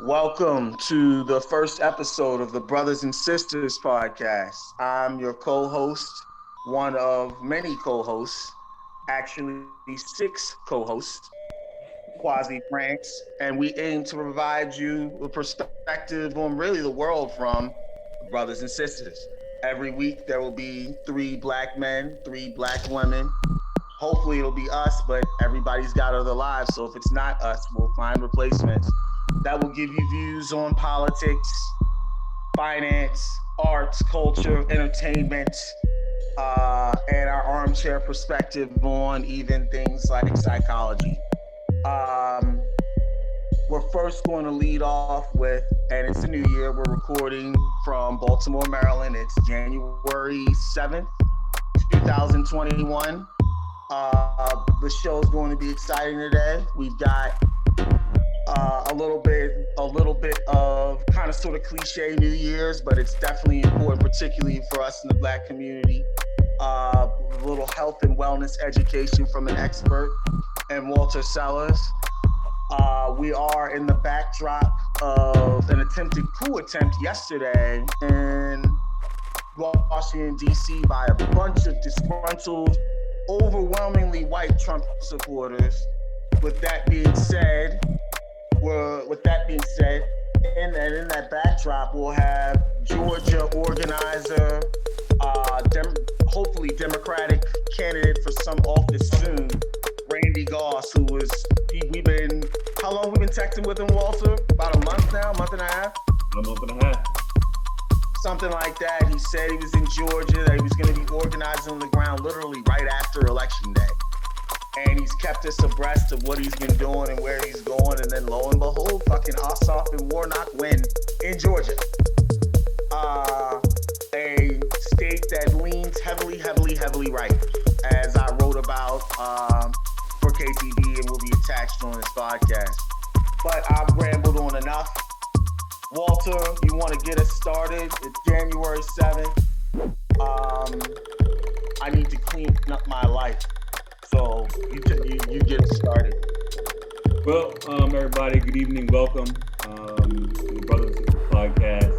Welcome to the first episode of the Brothers and Sisters podcast. I'm your co host, one of many co hosts, actually, six co hosts, Quasi Franks, and we aim to provide you a perspective on really the world from brothers and sisters. Every week, there will be three black men, three black women. Hopefully, it'll be us, but everybody's got other lives. So if it's not us, we'll find replacements that will give you views on politics, finance, arts, culture, entertainment, and our armchair perspective on even things like psychology. Um, we're first going to lead off with, and it's a new year, we're recording from Baltimore, Maryland. It's January 7th, 2021. The show's going to be exciting today. We've got a little bit of kind of sort of cliche New Year's, but it's definitely important, particularly for us in the Black community. A little health and wellness education from an expert, and Walter Sellers. We are in the backdrop of an attempted coup attempt yesterday in Washington, D.C. by a bunch of disgruntled, overwhelmingly white Trump supporters. With that being said, in that backdrop, we'll have Georgia organizer, hopefully Democratic candidate for some office soon, Randy Goss, how long we been texting with him, Walter? About a month now, month and a half? A month and a half. Something like that. He said he was in Georgia, that he was going to be organizing on the ground literally right after Election Day. And he's kept us abreast of what he's been doing and where he's going. And then lo and behold, fucking Ossoff and Warnock win in Georgia. A state that leans heavily right, as I wrote about for KTB and will be attached on this podcast. But I've rambled on enough. Walter, you want to get us started? It's January 7th. I need to clean up my life. So you get started. Well, everybody, good evening. Welcome to the Brothers and Sisters podcast.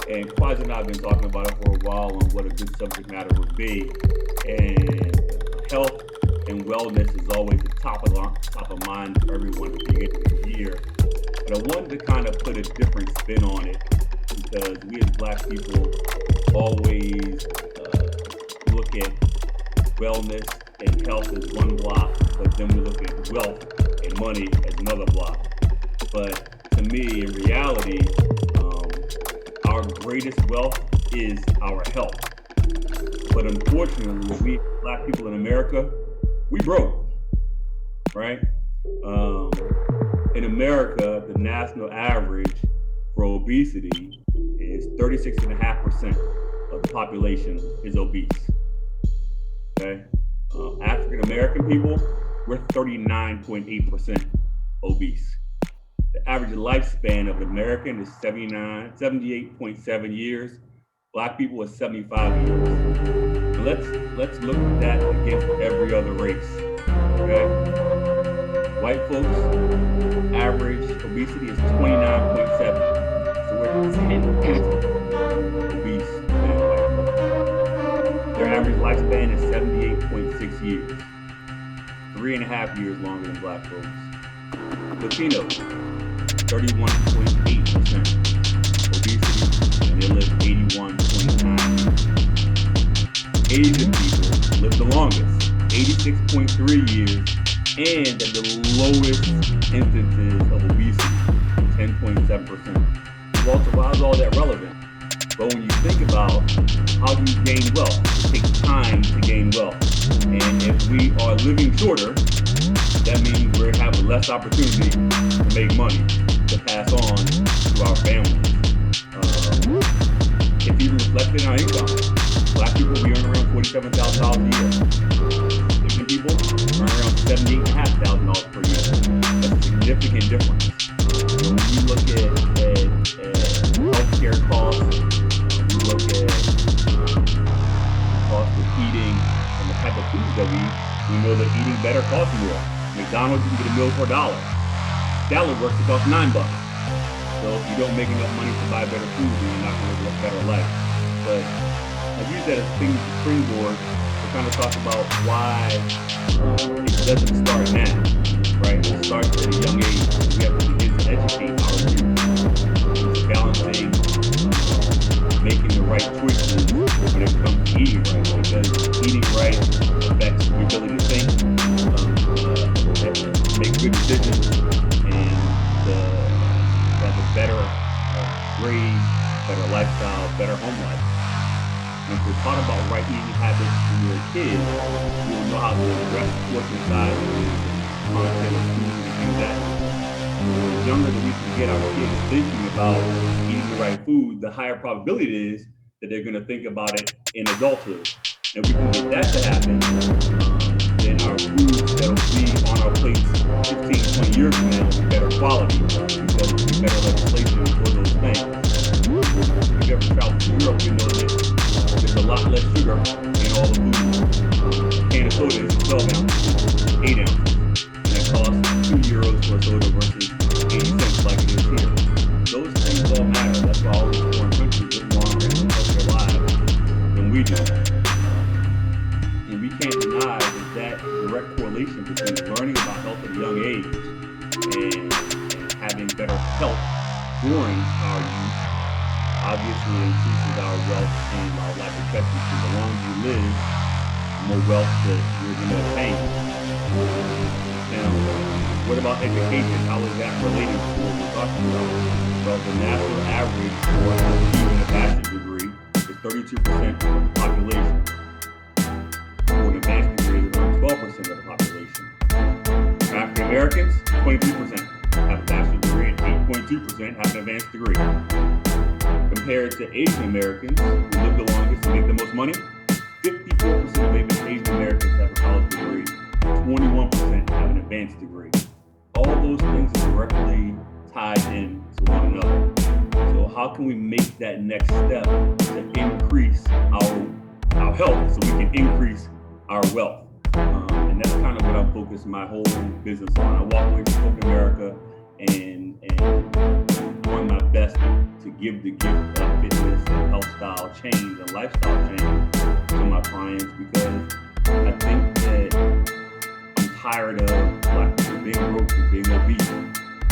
And Quasi and I have been talking about it for a while on what a good subject matter would be. And health and wellness is always the top of mind for everyone at the beginning of the year. But I wanted to kind of put a different spin on it because we as Black people always look at wellness and health as one block, but then we look at wealth and money as another block. But to me, in reality, our greatest wealth is our health. But unfortunately, we Black people in America, we broke, right? In America, the national average for obesity is 36.5% of the population is obese, okay? African American people, we're 39.8% obese. The average lifespan of an American is 78.7 years. Black people is 75 years. So let's look at that against every other race. Okay? White folks, average obesity is 29.7. So we're 10 points obese than white folks. Their average lifespan is 78.6 years, 3.5 years longer than Black folks. Latinos, 31.8% obesity, and they live 81.9 years. Asian people live the longest, 86.3 years, and at the lowest instances of obesity, 10.7%. Walter, why is all that relevant? But when you think about how do you gain wealth, it takes time to gain wealth. And if we are living shorter, that means we're having less opportunity to make money to pass on to our families. If you reflect in our income, Black people, we earn around $47,000 a year. Asian people earn around $78,500 per year. That's a significant difference. So when you look at healthcare costs, we look at cost of eating and the type of foods that we eat, we know that eating better costs more. McDonald's, you can get a meal for $1. Salad works, it costs $9. So if you don't make enough money to buy better food, then you're not going to live a better life. But I use that as a springboard to kind of talk about why it doesn't start now, right? It starts at a young age. We have to begin to educate our youth. It's balancing, making the right choices when it comes to eating right, because eating right affects your ability to think, make good decisions, and have a better grade, better lifestyle, better home life. And if we're taught about right eating habits when you're a kid, you'll know how to address portion sizes, content of food, and things like that. The younger that we can get our kids thinking about eating the right food, the higher probability it is that they're going to think about it in adulthood. And if we can get that to happen, then our foods that will be on our plates 15, 20 years from now will be better quality because there'll be better legislation for those things. If you ever traveled to Europe, you know that there's a lot less sugar in all the food. A can of soda is 12 ounces, 8 ounces, and it costs €2 for a soda versus 80 cents like it is here. Those things all matter. That's why all these foreign countries live longer and healthier lives than we do. And we can't deny that direct correlation between learning about health at a young age and having better health during our youth obviously increases our wealth and our life expectancy. The longer you live, the more wealth that you're going to attain. Now, what about education? How is that related to what we're talking about? Well, the national average for achieving a bachelor's degree is 32% of the population. For an advanced degree, is around 12% of the population. African Americans, 22% have a bachelor's degree and 8.2% have an advanced degree. Compared to Asian Americans, who live the longest and make the most money, 54% of Asian Americans have a college degree, 21% have an advanced degree. All those things are directly tied in to one another. So how can we make that next step to increase our health so we can increase our wealth? And that's kind of what I'm focused my whole business on. I walk away from corporate America and doing my best to give the gift of fitness and health style change and lifestyle change to my clients, because I think that I'm tired of black people being broke and being obese.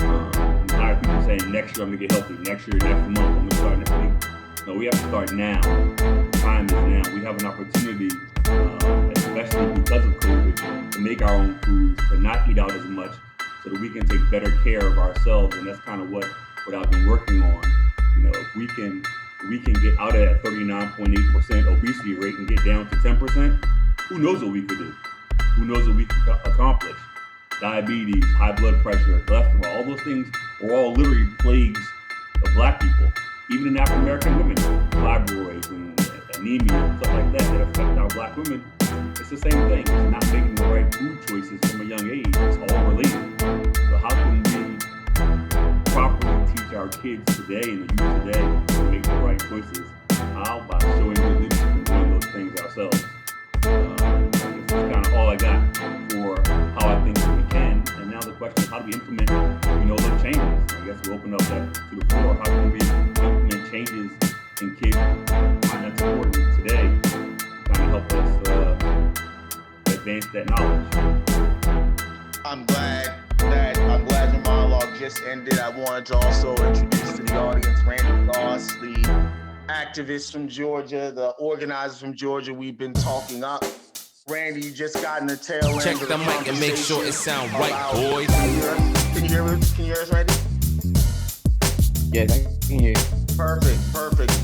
I'm tired of people saying next year I'm gonna get healthy, next year, next month, I'm gonna start next week. No, we have to start now. Time is now. We have an opportunity, especially because of COVID, to make our own foods, to not eat out as much, so that we can take better care of ourselves. And that's kind of what I've been working on. You know, if we can get out of that 39.8% obesity rate and get down to 10%, who knows what we could do? Who knows what we could accomplish? Diabetes, high blood pressure, cholesterol, all those things are all literally plagues of black people. Even in African American women, fibroids and anemia and stuff like that affect our black women. It's the same thing. It's not making the right food choices from a young age. It's all related. So how can we properly teach our kids today and the youth today to make the right choices? How? By showing good leadership and doing those things ourselves. That's kind of all I got for how I think we can. And now the question is, how do we implement, those changes? I guess we'll open up that to the floor. How can we implement changes in kids? And that's important today. Kind of help us advance that knowledge. I'm glad your monologue just ended. I wanted to also introduce to the audience Randy Goss, the activist from Georgia, the organizer from Georgia we've been talking up. Randy, you just got in the tail end Check of the mic and make sure it sound right, boys. Can you hear us, Randy? Yes, I can hear you. Perfect.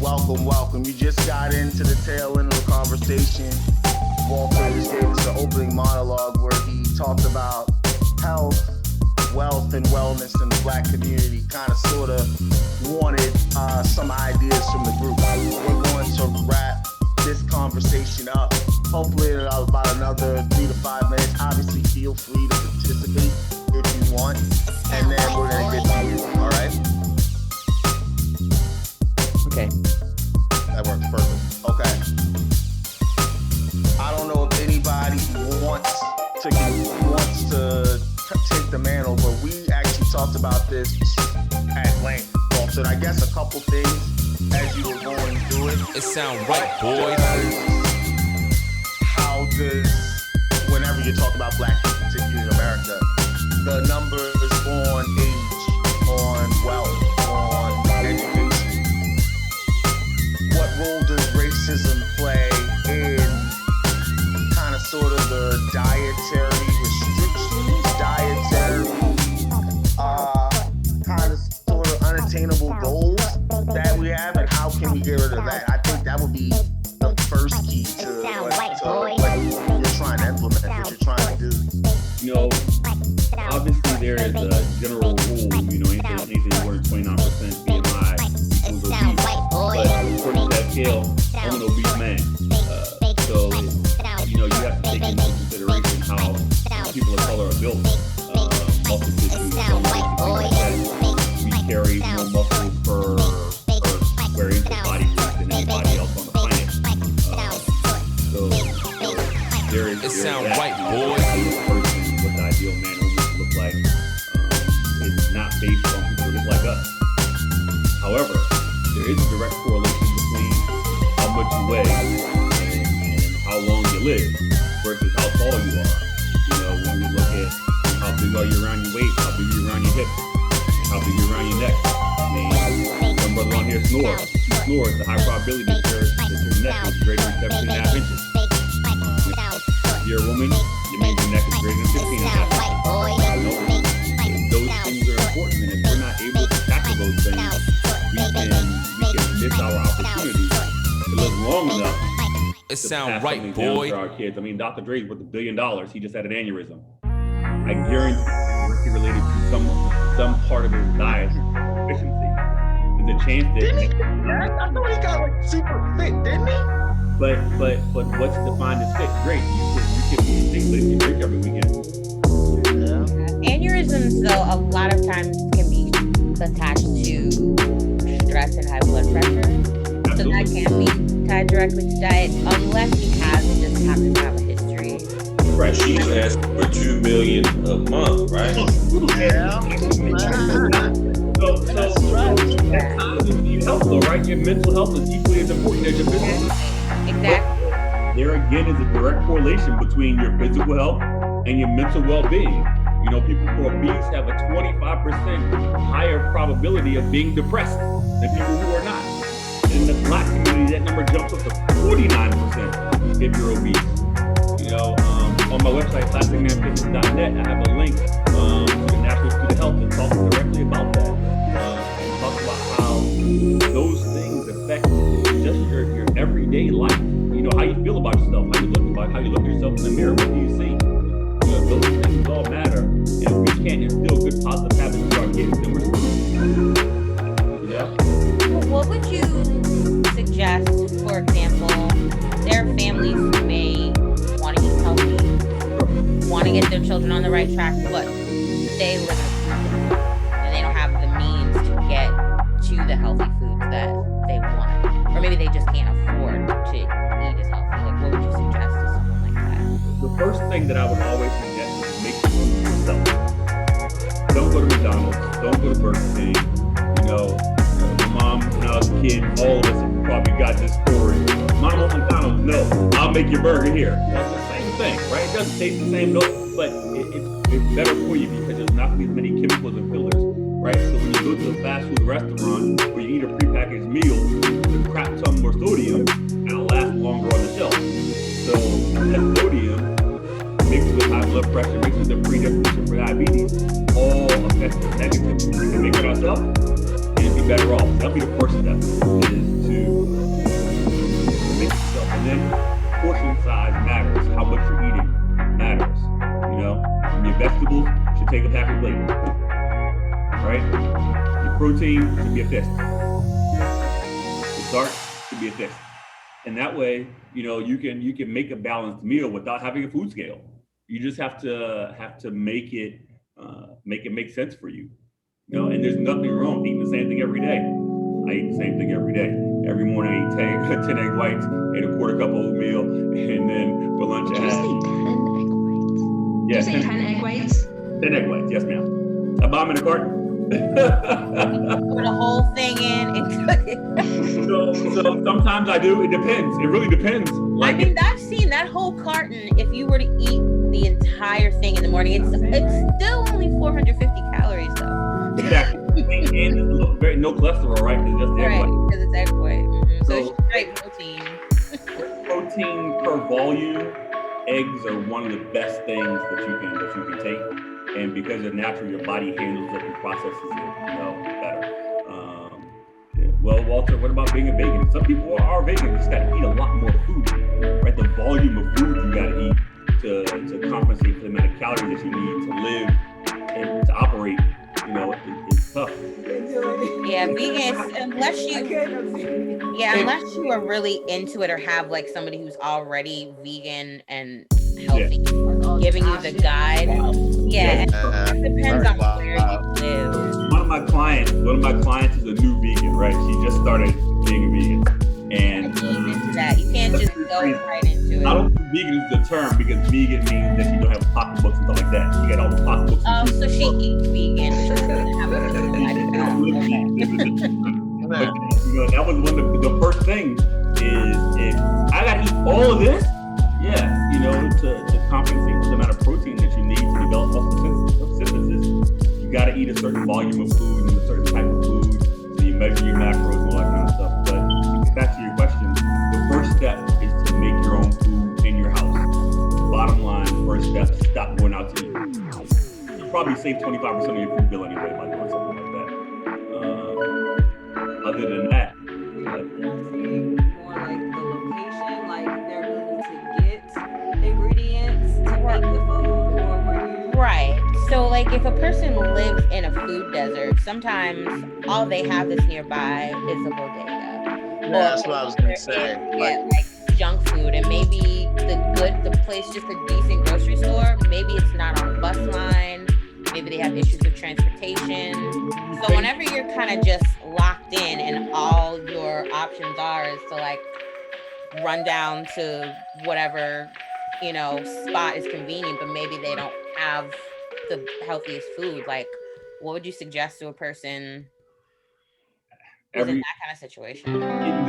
Welcome. You just got into the tail end of the conversation. Walter just gave us the opening monologue where he talked about health, wealth, and wellness in the black community. Kind of sort of wanted some ideas from the group. We're going to wrap this conversation up. Hopefully in about another 3 to 5 minutes. Obviously, feel free to participate if you want. And then we're going to get to you, all right? Okay. That works perfect. Okay. I don't know if anybody wants to take the mantle, but we actually talked about this at length. Well, episode. I guess a couple things as you were going through it. It sound right, boys. How does, whenever you talk about black people, particularly in America, the numbers on age, on wealth, on education, what role does racism play in kind of sort of the dietary restrictions, kind of sort of unattainable goals that we have, and how can we get rid of that? I think that would be the first key to what you're trying to implement, what you're trying to do. You know, obviously there is a general rule, you know, anything more than 29% BMI equals obese. But according to that scale, I'm an obese man. So, you know, you have to take into consideration how people of color are built. Muscle tissue, things like that. We carry more muscle per square inch of body weight than anybody else on the planet. So there is. It sound right, boy. Person, what the ideal man or woman look like, is not based on people just like us. However, there is a direct correlation between how much you weigh and how long you live versus how tall you are. You know, when we look at how big are you around your waist, how big are you around your hips, and how big are you around your neck. I mean, some brother on here snores. If you snore, it's a high probability that your neck is greater than 17.5 inches. If you're a woman, it means your neck is greater than 15.5 inches. Those things are important, and if we're not able to tackle those things, we can miss our opportunity to live long enough. It sound right, down boy. for our kids. I mean, Dr. Dre's worth $1 billion. He just had an aneurysm. I guarantee it's related to some part of his diet deficiency. There's a chance that. Didn't he? I know he got like super fit, didn't he? But what's defined as fit? Great. You can be sick, but if you drink every weekend. Aneurysms, though, a lot of times can be attached to stress and high blood pressure. Absolutely. So that can be tied directly to diet, unless he just happens to have a history. Right, she's asking for $2 million a month, right? Yeah. So that's how you need health, though, right? Your mental health is equally as important as your physical. Exactly. There again is a direct correlation between your physical health and your mental well-being. You know, people who are obese have a 25% higher probability of being depressed than people who are not. In the black community, that number jumps up to 49% if you're obese. You know, on my website, plasticmanfitness.net, I have a link to the National Institute of Health that talks directly about that. And talks about how those things affect just your everyday life. You know, how you feel about yourself, how you look at yourself in the mirror, what do you see? You know, those things all matter. And if we can't instill good positive habits to our kids, then we're screwed. Yeah. What would you suggest, for example, there are families who may want to eat healthy, want to get their children on the right track, but they live in a food and they don't have the means to get to the healthy foods that they want, or maybe they just can't afford to eat as healthy. Like, what would you suggest to someone like that? The first thing that I would always suggest is make food for yourself. Don't go to McDonald's. Don't go to Burger King. You know, my mom, when I was a kid, all of us have probably got this story. Mom wants McDonald's. No, I'll make your burger here. That's the same thing, right? It doesn't taste the same, but it's better for you because there's not going to be as many chemicals and fillers, right? So when you go to a fast food restaurant where you eat a prepackaged meal with a crap ton more sodium, it'll last longer on the shelf. So that sodium mixed with high blood pressure, mixed with the predisposition for diabetes, all affects us negatively. We can make it ourselves and be better off. That'll be the first step, is to make it yourself. And then portion size matters. How much you're eating matters. You know, and your vegetables should take up half your plate. Right? Your protein should be a fist. Your starch should be a fist. And that way, you know, you can make a balanced meal without having a food scale. You just have to make it make sense for you. You know, and there's nothing wrong with eating the same thing every day. I eat the same thing every day. Every morning I eat 10 egg whites, ate a quarter cup of oatmeal, and then for lunch I had. Did you say 10 egg whites? 10 egg whites, yes ma'am. I buy them in a carton. For the whole thing So sometimes I do. It depends. It really depends. I mean, I've seen that whole carton. If you were to eat the entire thing in the morning, it's still only 450 calories though. Exactly. And there's no cholesterol, right? It's just egg white. Because it's egg white. Mm-hmm. So it's So- straight protein. Protein per volume, eggs are one of the best things that you can take, and because they're natural, your body handles it and processes it, better. Well, Walter, what about being a vegan? Some people are vegan, you just got to eat a lot more food, right? The volume of food you got to eat to compensate for the amount of calories that you need to live and to operate. It's tough. Yeah, vegan, unless you are really into it or have like somebody who's already vegan and healthy giving you the guide. Yeah, it depends on where you live. One of my clients is a new vegan, right? She just started being a vegan. And into that. You can't just go right into it. I don't think vegan is the term because vegan means that you don't have pocketbooks and stuff like that. You got all the pocketbooks. Oh, so she eats vegan. She doesn't have a But that was one of the first things is if I gotta eat all of this, to compensate for the amount of protein that you need to develop muscle synthesis, you gotta eat a certain volume of food and a certain type of food. So you measure your macros and all that kind of stuff. But back to your question, the first step is to make your own food in your house. Bottom line, first step, stop going out to eat. You probably save 25% of your food bill anyway by doing something like that. Other than that, more like the location, like their ability to get ingredients to make the food, or where you Right. So like if a person lives in a food desert, sometimes all they have that's nearby is a bodega. Yeah, that's what I was gonna say. Like junk food, and maybe the place just a decent grocery store. Maybe it's not on a bus line. Maybe they have issues with transportation. So whenever you're kind of just locked in and all your options are is to like run down to whatever, spot is convenient, but maybe they don't have the healthiest food. Like, what would you suggest to a person who's in that kind of situation? In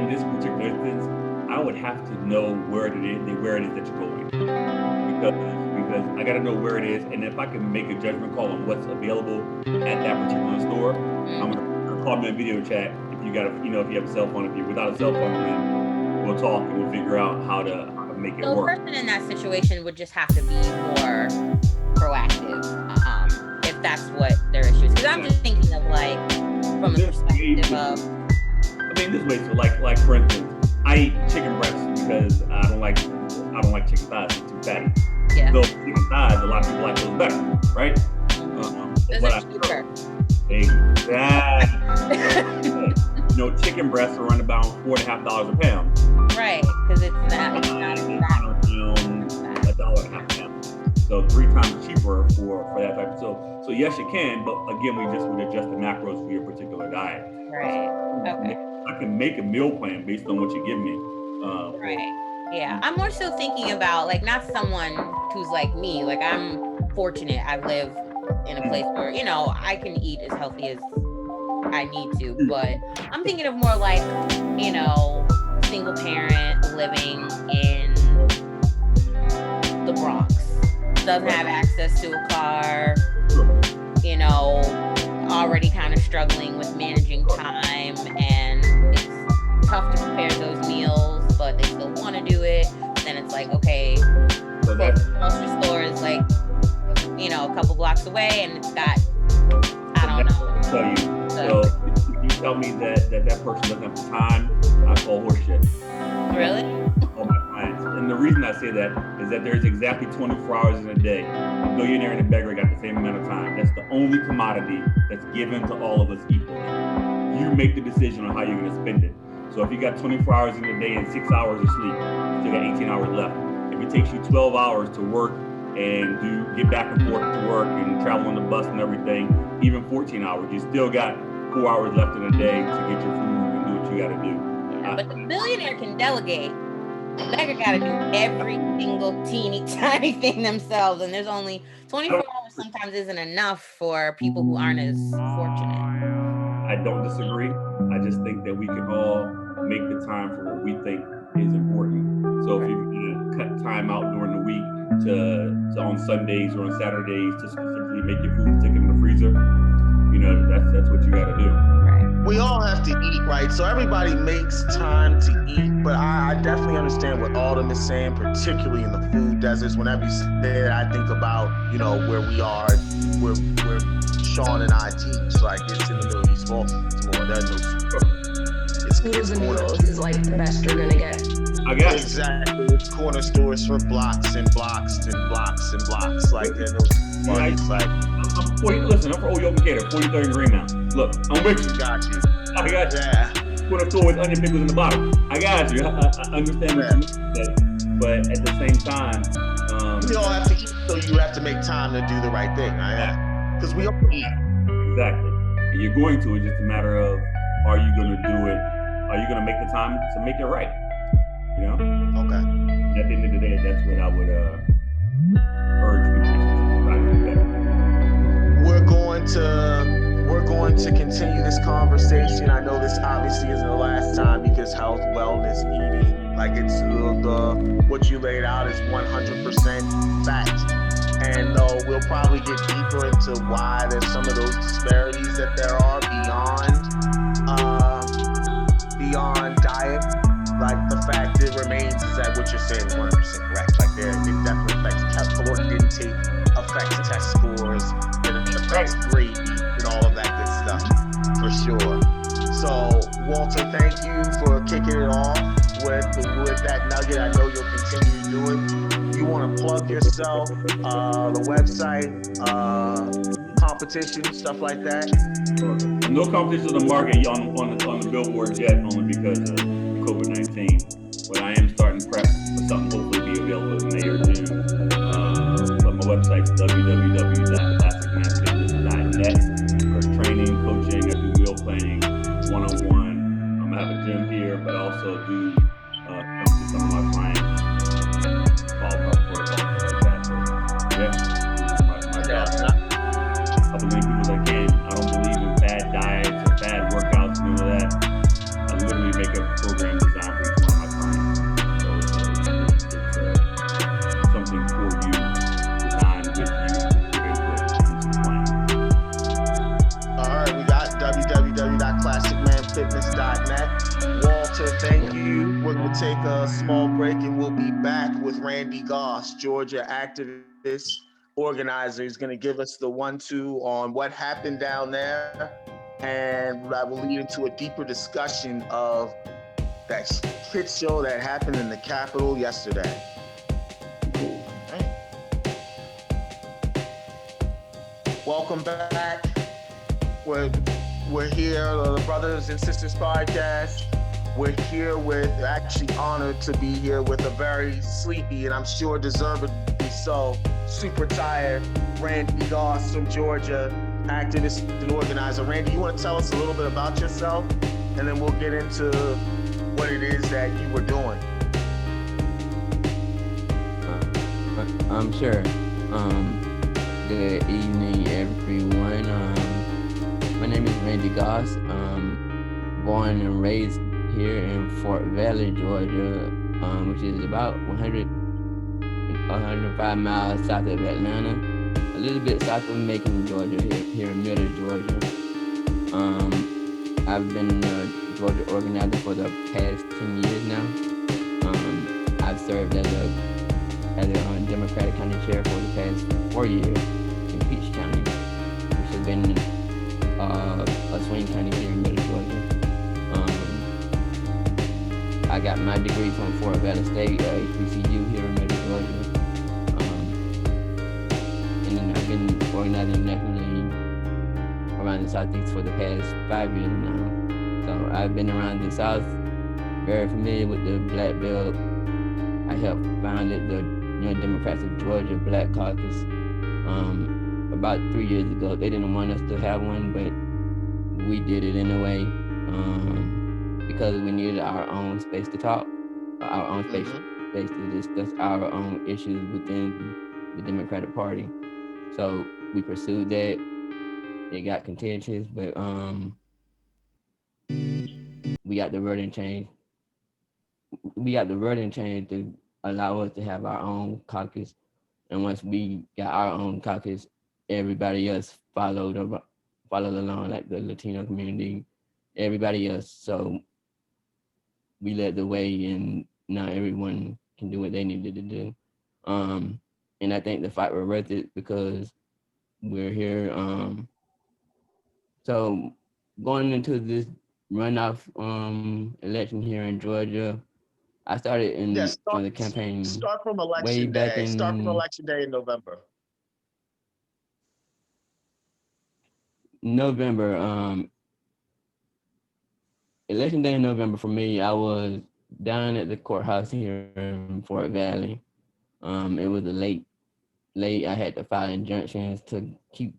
this particular instance, I would have to know where it is that you're going, because I got to know where it is, and if I can make a judgment call on what's available at that particular store, I'm gonna call me in a video chat. If you got if you have a cell phone, if you're without a cell phone, then we'll talk and we'll figure out how to make it work. So a person in that situation would just have to be more proactive, if that's what their issue is. Because I'm just thinking of like from the perspective of. I mean, this way. So like for instance, I eat chicken breasts because I don't like chicken thighs. It's too fatty. Yeah. So chicken thighs, a lot of people like those better, right? Cheaper. Exactly. Chicken breasts are around about $4.50 a pound. Right, because it's not $1.50 a pound. So 3 times cheaper for that type of so yes you can, but again we just would adjust the macros for your particular diet. Right. Okay. I can make a meal plan based on what you give me. Right. Yeah. I'm more so thinking about like not someone who's like me. Like I'm fortunate. I live in a place where, I can eat as healthy as I need to, but I'm thinking of more like, single parent living in the Bronx, doesn't have access to a car, already kind of struggling with managing time, and it's tough to prepare those meals, but they still want to do it. Then it's like, okay, the grocery store is like, a couple blocks away, and it's got, I don't know. So if you tell me that person doesn't have the time, I call horseshit. Really? All my clients. And the reason I say that is that there's exactly 24 hours in a day. The billionaire and the beggar got the same amount of time. That's the only commodity that's given to all of us equally. You make the decision on how you're going to spend it. So if you got 24 hours in a day and 6 hours of sleep, you still got 18 hours left. If it takes you 12 hours to work and get back and forth to work and travel on the bus and everything, even 14 hours, you still got 4 hours left in a day to get your food and do what you got to do. Yeah, but the billionaire can delegate. The beggar got to do every single teeny tiny thing themselves, and there's only 24 hours sometimes isn't enough for people who aren't as fortunate. I don't disagree. I just think that we can all make the time for what we think is important. So if you're going to cut time out during the week to on Sundays or on Saturdays to specifically make your food, stick it in the freezer, that's what you got to do. We all have to eat, right? So everybody makes time to eat, but I definitely understand what Autumn is saying, particularly in the food deserts. Whenever you say that, I think about, where we are, where Sean and I teach. Like, it's in the middle of East Baltimore. There's no Noodles and noodles is like the best you're gonna get. I guess. Exactly. It's corner stores for blocks and blocks and blocks and blocks. Like, those parties, like. Listen, I'm from Old Gator, 43rd and Greenmount. Look, I'm with you. Got you. I got you. Yeah. Corner store with onion pickles in the bottom. I got you. I understand what you mean, but at the same time, we all have to eat, so you have to make time to do the right thing. Because we all eat. Exactly. And you're going to. It's just a matter of, are you going to do it? Are you going to make the time to make it right? Okay. And at the end of the day, that's what I would urge people to try to do better. We're going to continue this conversation. I know this obviously isn't the last time, because health, wellness, eating, like, it's what you laid out is 100% fact. And we'll probably get deeper into why there's some of those disparities that there are beyond diet. Like, the fact that remains is that what you're saying is 100% correct. Like, it definitely affects caloric intake, affects test scores, it affects grade and all of that good stuff, for sure. So, Walter, thank you for kicking it off with that nugget. I know you'll continue to do it. You want to plug yourself, the website, competition, stuff like that? No competition in the market on the billboard yet, only because of COVID-19. But I am starting prep for something hopefully be available in May or June. But my website's www.classicmanfitness.net for training, coaching. I do meal planning, one-on-one. I have a gym here, but I also do come to some of my clients, ballpark protocols, stuff like that. So, my job. I believe people that can. I don't believe in bad diets or bad workouts, none of that. I literally make a program designed for each one of my clients. So it's something for you, designed with your input into the plan. All right, we got www.classicmanfitness.net. Walter, thank you. We're going to take a small break and we'll be back with Randy Goss, Georgia activist, organizer. He's going to give us the 1-2 on what happened down there, and that will lead into a deeper discussion of that shit show that happened in the Capitol yesterday. Right. Welcome back. We're here, the Brothers and Sisters podcast. We're here actually honored to be here with a very sleepy, and I'm sure deservedly so, super tired, Randy Goss from Georgia, activist and organizer. Randy, you want to tell us a little bit about yourself, and then we'll get into what it is that you were doing. Sure. Good evening, everyone. My name is Randy Goss. Born and raised here in Fort Valley, Georgia, which is about 105 miles south of Atlanta, a little bit south of Macon, Georgia, here in middle Georgia. I've been a Georgia organizer for the past 10 years now. I've served as a Democratic County Chair for the past 4 years in Peach County, which has been a swing county here in middle Georgia. I got my degree from Fort Valley State, HBCU here in middle Georgia. And then I've been organizing nationally around the Southeast for the past 5 years now. So I've been around the South, very familiar with the Black Belt. I helped founded the Young Democrats of Georgia Black Caucus about 3 years ago. They didn't want us to have one, but we did it anyway because we needed our own space to talk, our own space to discuss our own issues within the Democratic Party. So we pursued that. It got contentious, but we got the wording change. We got the wording change to allow us to have our own caucus. And once we got our own caucus, everybody else followed along, like the Latino community, everybody else. So we led the way, and now everyone can do what they needed to do. And I think the fight was worth it because we're here. So going into this runoff election here in Georgia, I started on the campaign Start from way election back day. Start from in election day in November. November. Election day in November for me, I was down at the courthouse here in Fort Valley. It was a late. I had to file injunctions to keep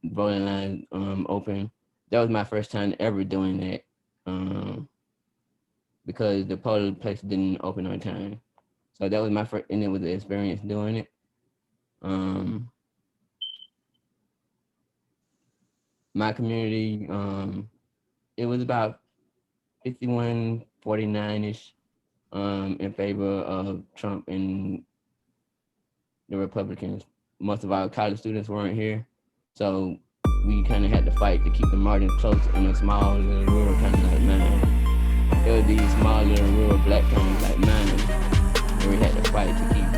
voting lines open. That was my first time ever doing that, because the polling place didn't open on time. So that was my first, and it was an experience doing it. My community, it was about 51-49-ish in favor of Trump and the Republicans. Most of our college students weren't here, so we kind of had to fight to keep the margin close in a small little rural county like mine. It was these small little rural black counties like mine where we had to fight to keep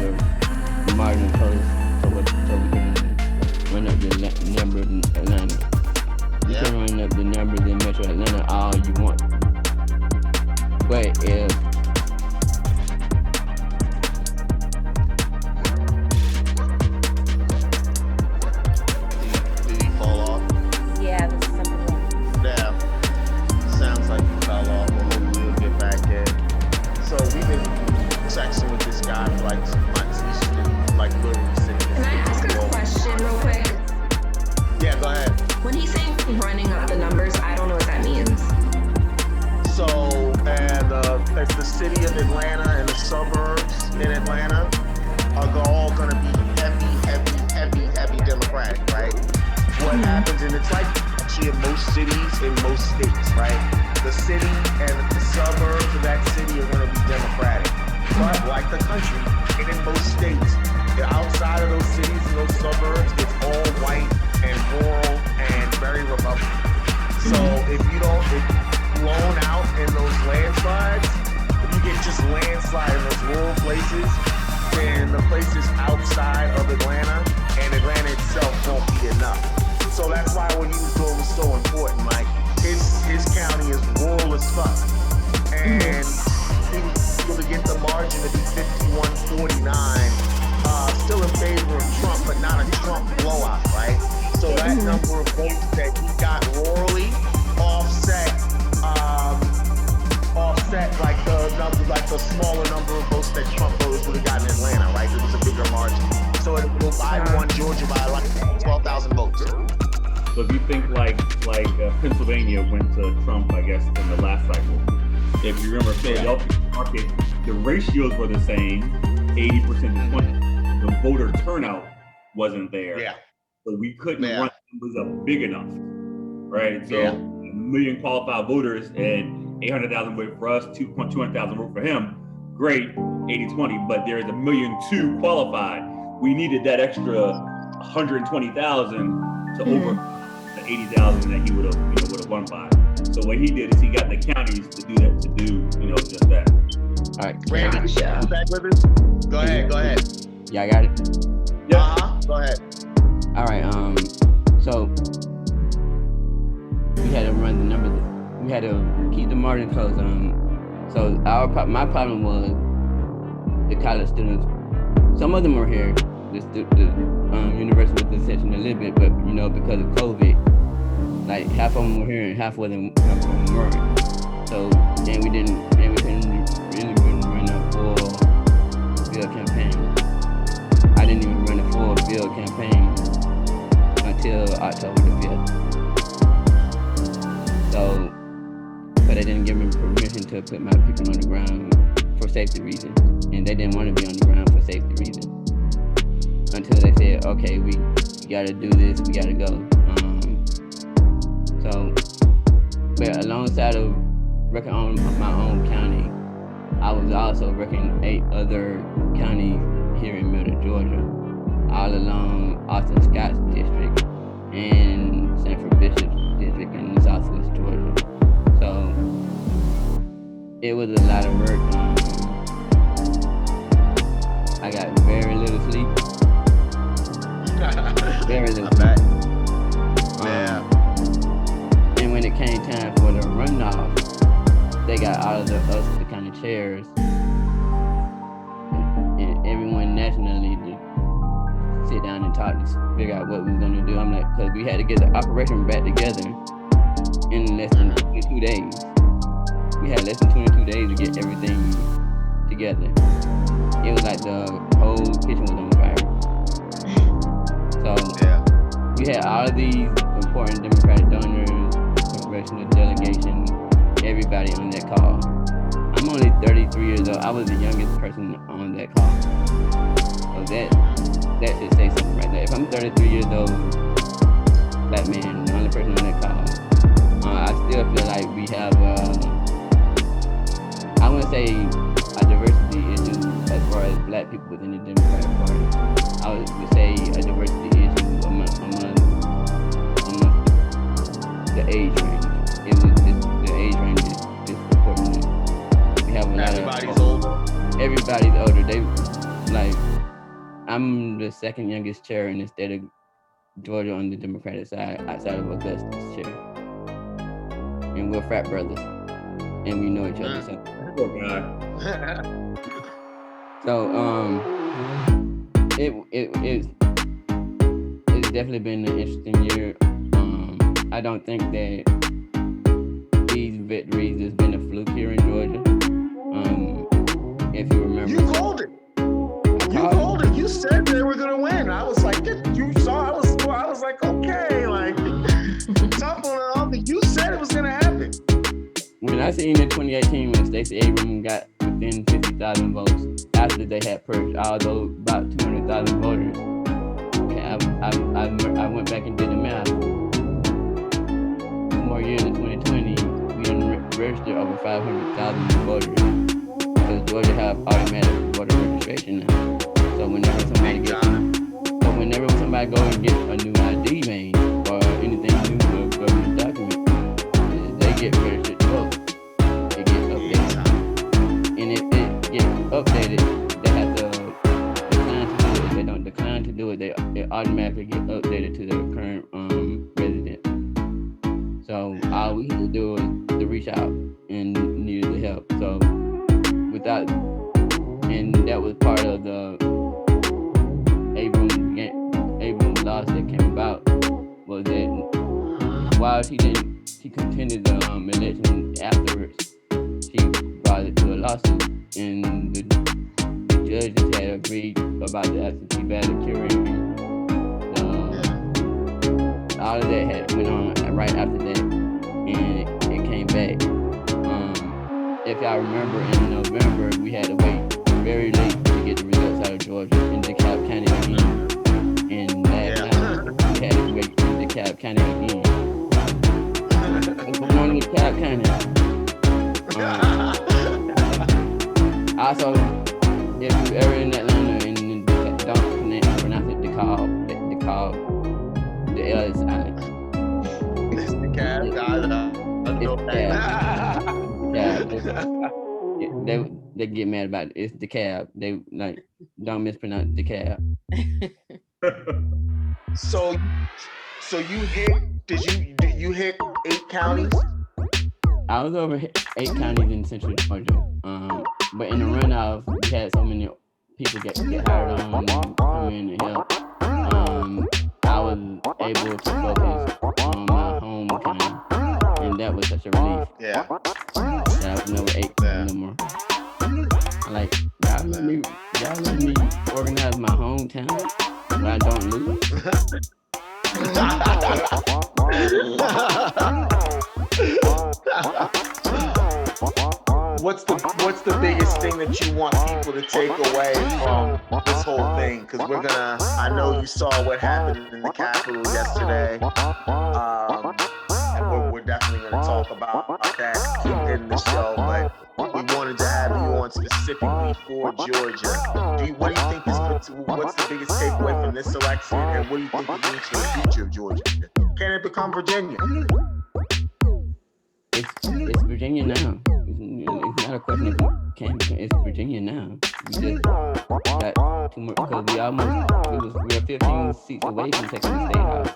the margin close so we can run up the number in Atlanta. You can run up the numbers in Metro Atlanta all you want, but if Yeah, this is something. Yeah. Sounds like you fell off, but hopefully you'll get back in. So we've been texting with this guy for like months. He's been like literally sitting. Can I ask a question real quick? Yeah, go ahead. When he's saying running up the numbers, I don't know what that means. So, and it's the city of Atlanta and the suburbs in Atlanta are all going to be heavy Democratic, right? What happens, and it's like actually in most cities, in most states, right? The city and the suburbs of that city are going to be Democratic. But like the country, and in most states, outside of those cities and those suburbs, it's all white and rural and very Republican. So if you don't get blown out in those landslides, if you get just landslide in those rural places, then the places outside of Atlanta and Atlanta itself won't be enough. So that's why what he was doing was so important. Like his county is rural as fuck, and he was able to get the margin to be 51-49, still in favor of Trump, but not a Trump blowout, right? So that number of votes that he got rurally offset like the number, like the smaller number of votes that Trump voters would have gotten in Atlanta, right? It was a bigger margin. So I won Georgia by like 12,000 votes. So if you think like Pennsylvania went to Trump, I guess, in the last cycle. If you remember Philadelphia market, the ratios were the same, 80% to 20. The voter turnout wasn't there. Yeah. So we couldn't run numbers up big enough, right? So a million qualified voters and 800,000 vote for us, 200,000 vote for him. Great, 80-20, but there's 1,200,000 qualified. We needed that extra 120,000 to over the 80,000 that he would have won by. So what he did is he got the counties to do just that. all right, Randy, you back with us? Go ahead. Yeah, I got it. Yeah. Go ahead. All right. So we had to run the numbers. We had to keep the margin close. So my problem was the college students. Some of them were here. The university was in session a little bit, but because of COVID, like half of them were here and half of them weren't. So then we couldn't really run a full field campaign. I didn't even run a full field campaign until October the 5th. So, but they didn't give me permission to put my people on the ground for safety reasons. And they didn't want to be on the ground for safety reasons. Until they said, okay, we gotta do this, we gotta go. But alongside of working on my own county, I was also working 8 other counties here in Middle Georgia, all along Austin Scott's district and Sanford Bishop's district in Southwest Georgia. So it was a lot of work. I got very little sleep. Very little sleep. And when it came time for the runoff, they got all of us the county chairs and everyone nationally to sit down and talk to figure out what we was gonna do. I'm like, because we had to get the operation back together in less than 22 days. We had less than 22 days to get everything together. It was like the whole kitchen was on fire. So we had all of these important Democratic donors, congressional delegation, everybody on that call. I'm only 33 years old. I was the youngest person on that call. So that should say something right there. If I'm 33 years old, black man, the only person on that call, I still feel like we have, I wouldn't say a diversity issue as far as black people within the Democratic Party. I would say a diversity issue among the age range. It was just the age range is disproportionate. We have a lot Everybody's older. Everybody's older. They like I'm the second youngest chair in the state of Georgia on the Democratic side, outside of Augustus' chair, and we're frat brothers, and we know each other. So. Poor guy. So it's definitely been an interesting year. I don't think that these victories has been a fluke here in Georgia. If you remember, You called it. You said they were gonna win. I was like, you saw. I was like, okay, like tough on them. You said it was gonna happen. When I seen in 2018 when Stacey Abrams got within 50,000 votes after they had purged all those about 200,000 voters, I went back and did the math. 2 more years in 2020, we done registered over 500,000 voters because Georgia have automatic voter registration now. So whenever somebody go and get a new ID made or anything new to a government document, they get registered to vote. It gets updated. And if it gets updated, they have to decline to do it. If they don't decline to do it, it automatically gets updated to their current resident. So all we had to do was to reach out and needed the help. So and that was part of the Abrams loss that came about, was that while she contended the election afterwards, she brought it to a lawsuit, and the judges had agreed about the absentee ballot curing. All of that had went on right after that, and it came back. If y'all remember, in November, we had to wait very late to get the results out of Georgia in DeKalb County again. And last night, we had to wait in DeKalb County again. What's going on in DeKalb County? Also, if you're ever in Atlanta and don't pronounce it DeKalb, the L is silent. It's DeKalb. They get mad about it. It's DeKalb. They like don't mispronounce DeKalb. So you hit? Did you hit 8 counties? I was over 8 counties in Central Georgia. But in the runoff, we had so many people get hired on and come in and help. I was able to focus on my home county, and that was such a relief. Yeah. That I was never 8 no more. Like y'all let me organize my hometown where I don't lose. What's the biggest thing that you want people to take away from this whole thing? Because I know you saw what happened in the Capitol yesterday. And we're definitely gonna talk talk about that in the show, but we wanted to have you on specifically for Georgia. What do you think what's the biggest takeaway from this election, and what do you think it means for the future of Georgia? Can it become Virginia? It's Virginia now. It's not a question if it can become. It's Virginia now. We just got too much because we are 15 seats away from taking the state house.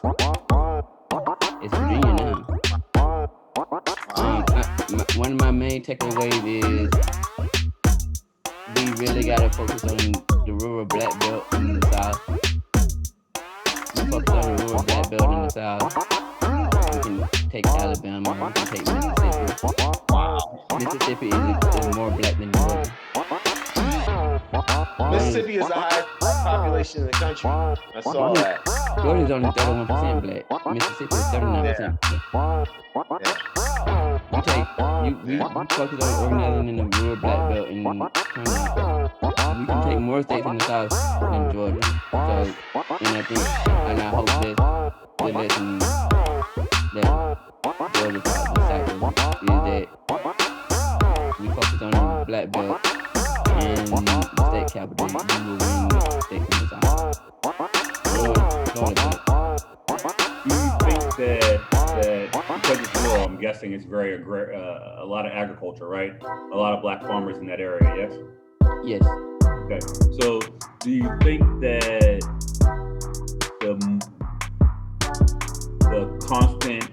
It's Virginia now. One of my main takeaways is we really gotta focus on the rural black belt in the South. We focus on the rural black belt in the South. We can take Alabama, we can take Mississippi. Mississippi is more black than Georgia. Mississippi is the highest population in the country. I saw that. Georgia's only 31% black. Mississippi is 39% black. We focus on organizing in the rural black belt and we can take more states in the South than Georgia. So, and I hope the lesson that Georgia taught disciples is that we focus on the black belt and the state capital. We will win the states in the South. Do you think that because it's rural, I'm guessing it's very a lot of agriculture, right? A lot of black farmers in that area, yes? Yes. Okay. So, do you think that the constant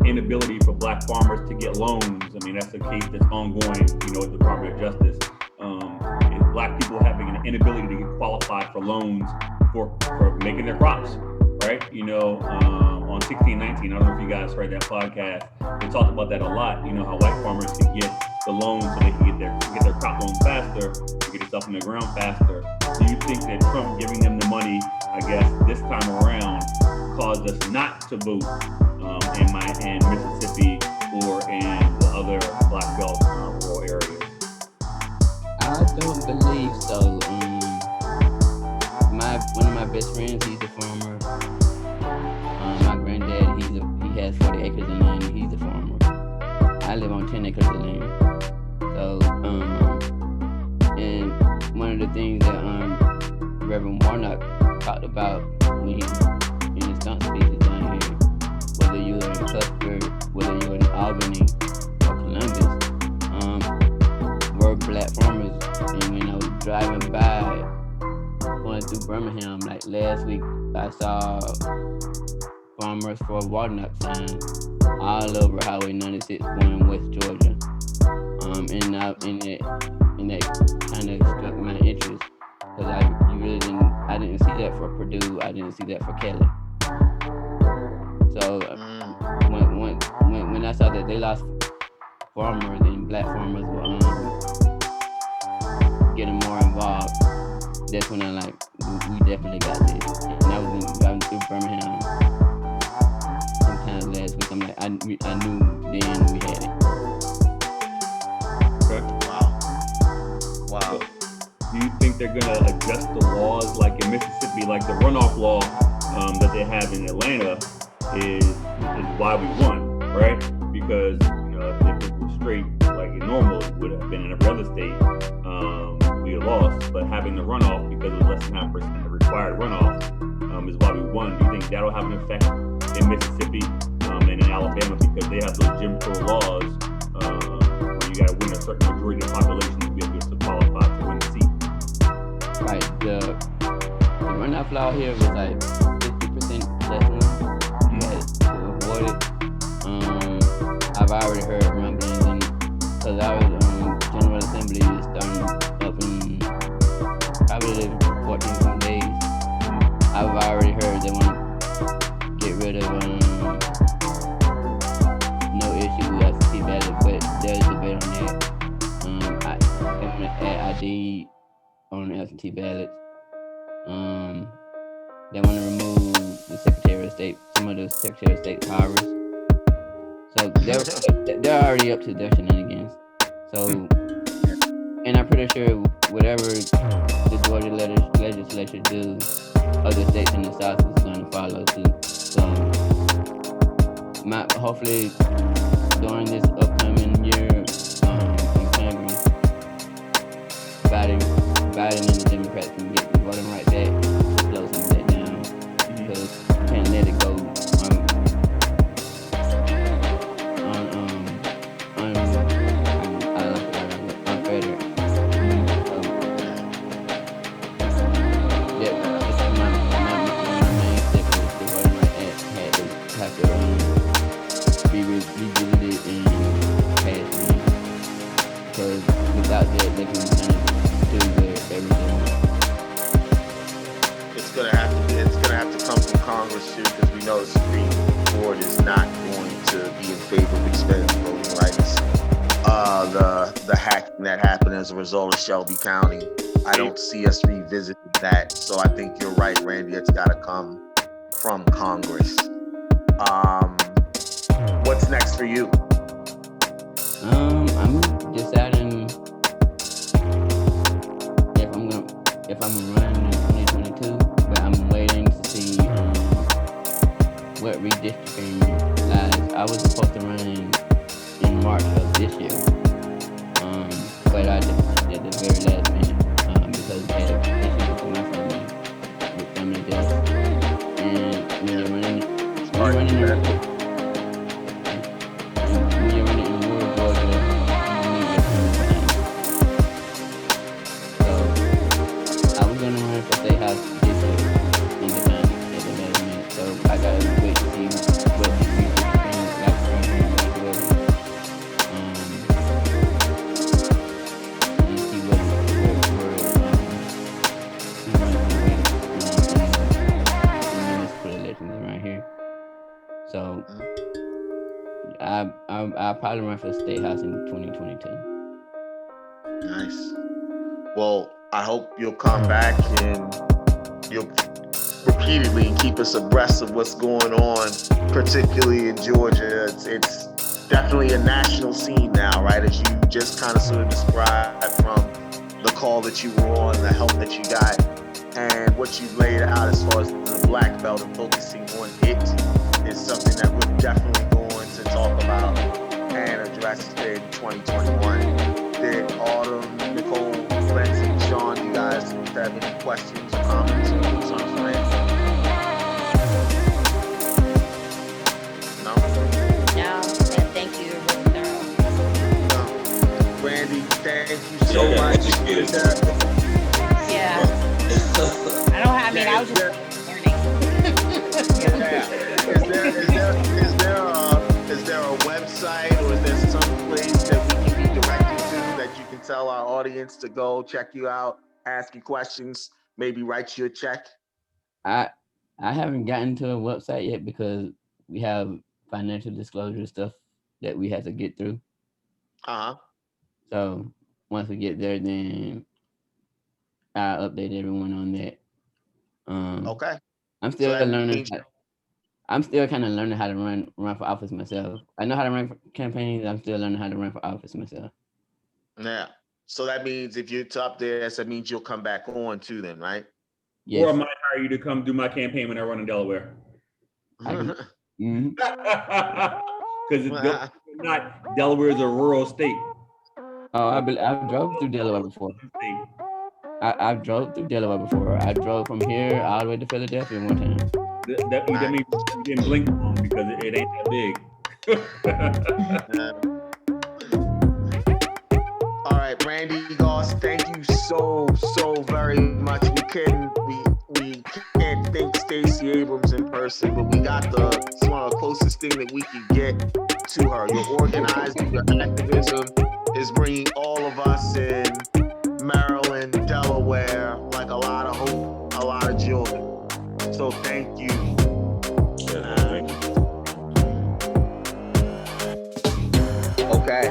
inability for black farmers to get loans, I mean, that's a case that's ongoing, with the Department of Justice, is black people having an inability to get qualified for loans for making their crops, right? On 1619, I don't know if you guys heard that podcast. They talked about that a lot. How white farmers can get the loans so they can get their crop loans faster, to get stuff in the ground faster. Do you think that Trump giving them the money, I guess, this time around, caused us not to vote in Mississippi or in the other black belt rural areas? I don't believe so. One of my best friends, he's a farmer. My granddad, he has 40 acres of land. He's a farmer. I live on 10 acres of land. So, and one of the things that Reverend Warnock talked about when he in his stump speeches down here, whether you're in Custer, whether you're in Albany or Columbus, we're black farmers. And when I was driving by, going through Birmingham, like last week, I saw Farmers for Warnock signs all over Highway 96 going West Georgia. And that kind of struck my interest because I didn't see that for Purdue, I didn't see that for Kelly. So when I saw that they lost farmers and black farmers were getting more involved, that's when we definitely got this. And I was driving through Birmingham sometime last week. I'm like, I knew then we had it. Okay. Wow. So, do you think they're gonna adjust the laws like in Mississippi, like the runoff law that they have in Atlanta is why we won, right? Because if it was straight like normal, it would have been in every other state. We lost, but having the runoff because it was less than 9% the required runoff is why we won. Do you think that'll have an effect in Mississippi and in Alabama because they have those Jim Crow laws where you got to win a certain majority of the population to be able to qualify to win the seat? Right. The runoff law here was like 50% less than you had to avoid it. I've already heard rumblings because our General Assembly is starting up in probably 14 days. I've already heard they want to get rid of no issue with absentee ballot, but there's debate on that. They want to add ID on absentee ballots. They want to remove the Secretary of State, some of the Secretary of State powers. So they're already up to their shenanigans. So, and I'm pretty sure whatever the Georgia legislature do, other states in the South is going to follow too. So, hopefully during this upcoming year in Congress, Biden and the Democrats can get the voting right back to slow some of that down because you can't let it go unfettered. Yeah, this is my main step was the voting right act had to have to be revisited and passed because without that they can kind of do everything. It's gonna have to come from Congress too, because we know the Supreme Court is not going to be in favor of expanding voting rights. The hacking that happened as a result of Shelby County, I don't see us revisiting that. So I think you're right, Randy. It's got to come from Congress. What's next for you? I'm deciding if I'm gonna run in 2022, but I'm waiting to see what redistricting lies. I was supposed to run in March of this year, but I decided at the very last minute because I had issues with my family, with family death, and when you're running in rural Georgia, you need your family time. So I was gonna run for state house this year in the time at the last minute. So I gotta wait to see what the redistricting like from here in Georgia. And see municipal elections around here. So I'll probably run for the state house in 2022. Nice. Well, I hope you'll come back and you'll repeatedly keep us abreast of what's going on, particularly in Georgia. It's definitely a national scene now, right? As you just kind of sort of described from the call that you were on, the help that you got, and what you've laid out as far as the black belt and focusing on it is something that we're definitely going to talk about and address in 2021. Did Autumn, Nicole, Benson, Sean, you guys have any questions or comments or concerns for Randy? No? No, and thank you. You're really thorough. No. Randy, thank you so Yeah, much. educated. Yeah. I don't have, I mean, I was just learning. Is there a website or is there some place that we can be directed to that you can tell our audience to go check you out, ask you questions, maybe write you a check? I haven't gotten to a website yet because we have financial disclosure stuff that we have to get through. Uh-huh. So once we get there, then I'll update everyone on that. Okay. I'm still So that learning. means- I'm still kind of learning how to run for office myself. I know how to run for campaigns. I'm still learning how to run for office myself. Yeah. So that means if you're up there, that means you'll come back on too then, right? Yes. Or I might hire you to come do my campaign when I run in Delaware. Mhm. Because Delaware is a rural state. Oh, I drove through Delaware before. I drove through Delaware before. I drove from here all the way to Philadelphia one time. That means you didn't blink long because it ain't that big. All right, Randy, Goss, thank you so very much. We can't thank Stacey Abrams in person, but we got it's one of the closest thing that we can get to her. Your organizing, your activism is bringing all of us in Maryland, Delaware, like a lot of hope, a lot of joy. So thank you. Okay,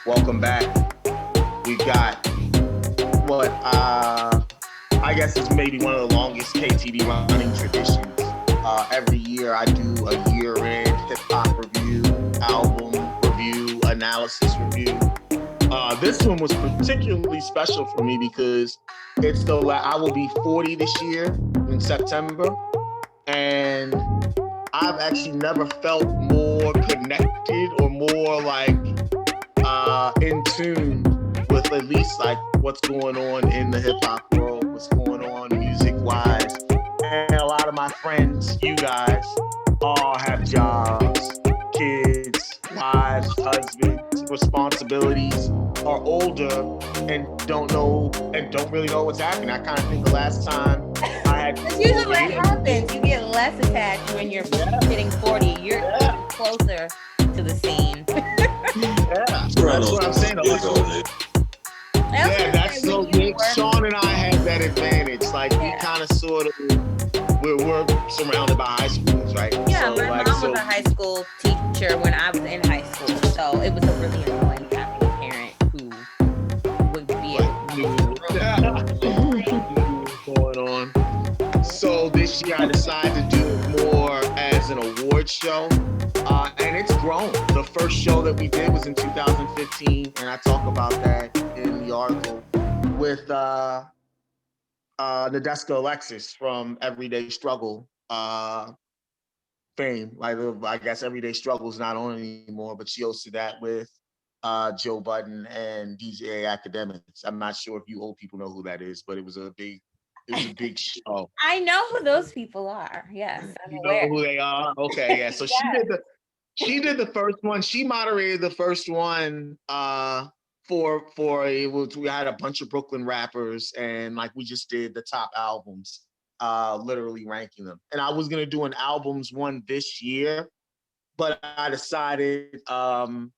welcome back. We got what I guess is maybe one of the longest KTV running traditions. Every year I do a year-end hip-hop review, album review, analysis review. This one was particularly special for me because I will be 40 this year in September, and I've actually never felt more more connected or more like in tune with at least like what's going on in the hip hop world, what's going on music wise. And a lot of my friends, you guys, all have jobs, kids, wives, husbands, responsibilities, are older and don't really know what's happening. I kind of think the last time I had That's usually what happens. You get less attached when you're hitting 40. You're closer to the scene. That's what I'm saying. That's so big. Sean and I had that advantage. Like we kind of sort of we're surrounded by high schools, right? Yeah, so, my mom was a high school teacher when I was in high school, so it was a really annoying having a parent who would be able to what's going on. So this year I decided to do it more as an award show. And it's grown. The first show that we did was in 2015, and I talk about that in the article with Nadeska Alexis from Everyday Struggle fame. Like I guess Everyday Struggle is not on anymore, but she hosted that with Joe Budden and DJ Academics. I'm not sure if you old people know who that is, but it was a big show. I know who those people are. Yes, I'm aware. Know who they are? Okay, yeah. So she did the first one. She moderated the first one we had a bunch of Brooklyn rappers and like we just did the top albums, literally ranking them. And I was gonna do an albums one this year, but I decided that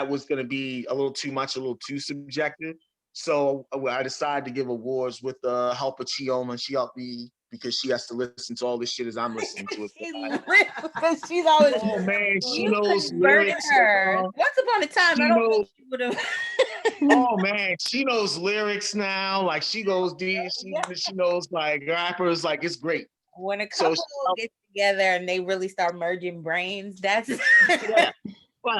was gonna be a little too much, a little too subjective. So I decided to give awards with the help of Chioma. She helped me because she has to listen to all this shit as I'm listening to it. She's always. Oh man, she knows lyrics. Her. Once upon a time, I don't think she would have. Oh man, she knows lyrics now. Like she goes deep. She knows like rappers. Like it's great. When a couple gets together and they really start merging brains, that's. Yeah.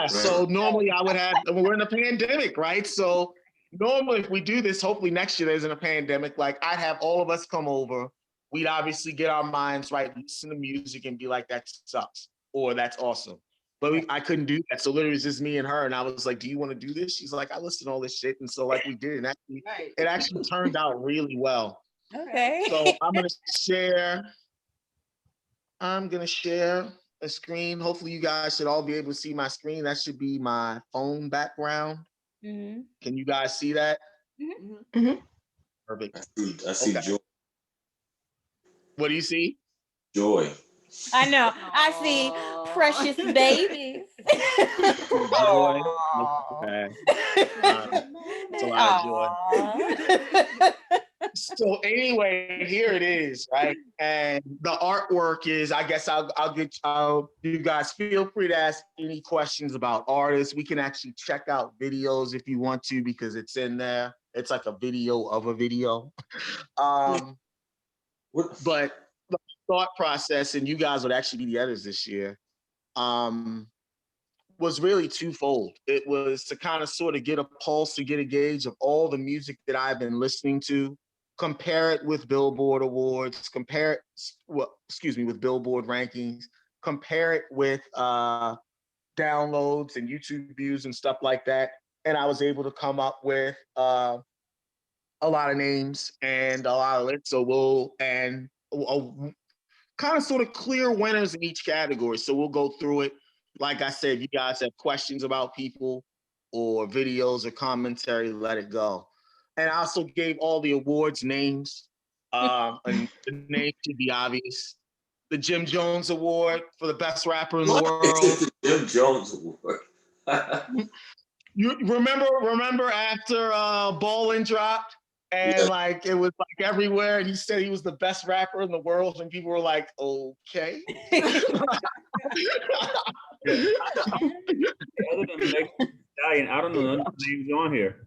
So normally I would have. We're in a pandemic, right? So normally if we do this, hopefully next year there's in a pandemic. Like I'd have all of us come over. We'd obviously get our minds right, listen to music and be like, that sucks, or that's awesome. But I couldn't do that. So literally it's just me and her. And I was like, do you want to do this? She's like, I listen to all this shit. And so like we did. And it actually turned out really well. Okay. So I'm going to share a screen. Hopefully you guys should all be able to see my screen. That should be my phone background. Mm-hmm. Can you guys see that? Mm-hmm. Mm-hmm. Perfect. I see Joy. What do you see? Joy. I know. I see precious babies. Joy. Okay. It's a lot of joy. So anyway, here it is, right? And the artwork is, I guess you guys feel free to ask any questions about artists. We can actually check out videos if you want to, because it's in there. It's like a video of a video. But the thought process, and you guys would actually be the editors this year, was really twofold. It was to kind of sort of get a pulse, to get a gauge of all the music that I've been listening to, compare it with Billboard awards, with Billboard rankings, compare it with downloads and YouTube views and stuff like that. And I was able to come up with a lot of names and a lot of lists. So we'll kind of sort of clear winners in each category. So we'll go through it. Like I said, if you guys have questions about people or videos or commentary, let it go. And I also gave all the awards names. And the name should be obvious. The Jim Jones Award for the best rapper in the world. Jim Jones Award. You remember after Ballin' dropped? And like it was like everywhere, and he said he was the best rapper in the world, and people were like, "Okay." Other than Stallion, I don't know the names on here.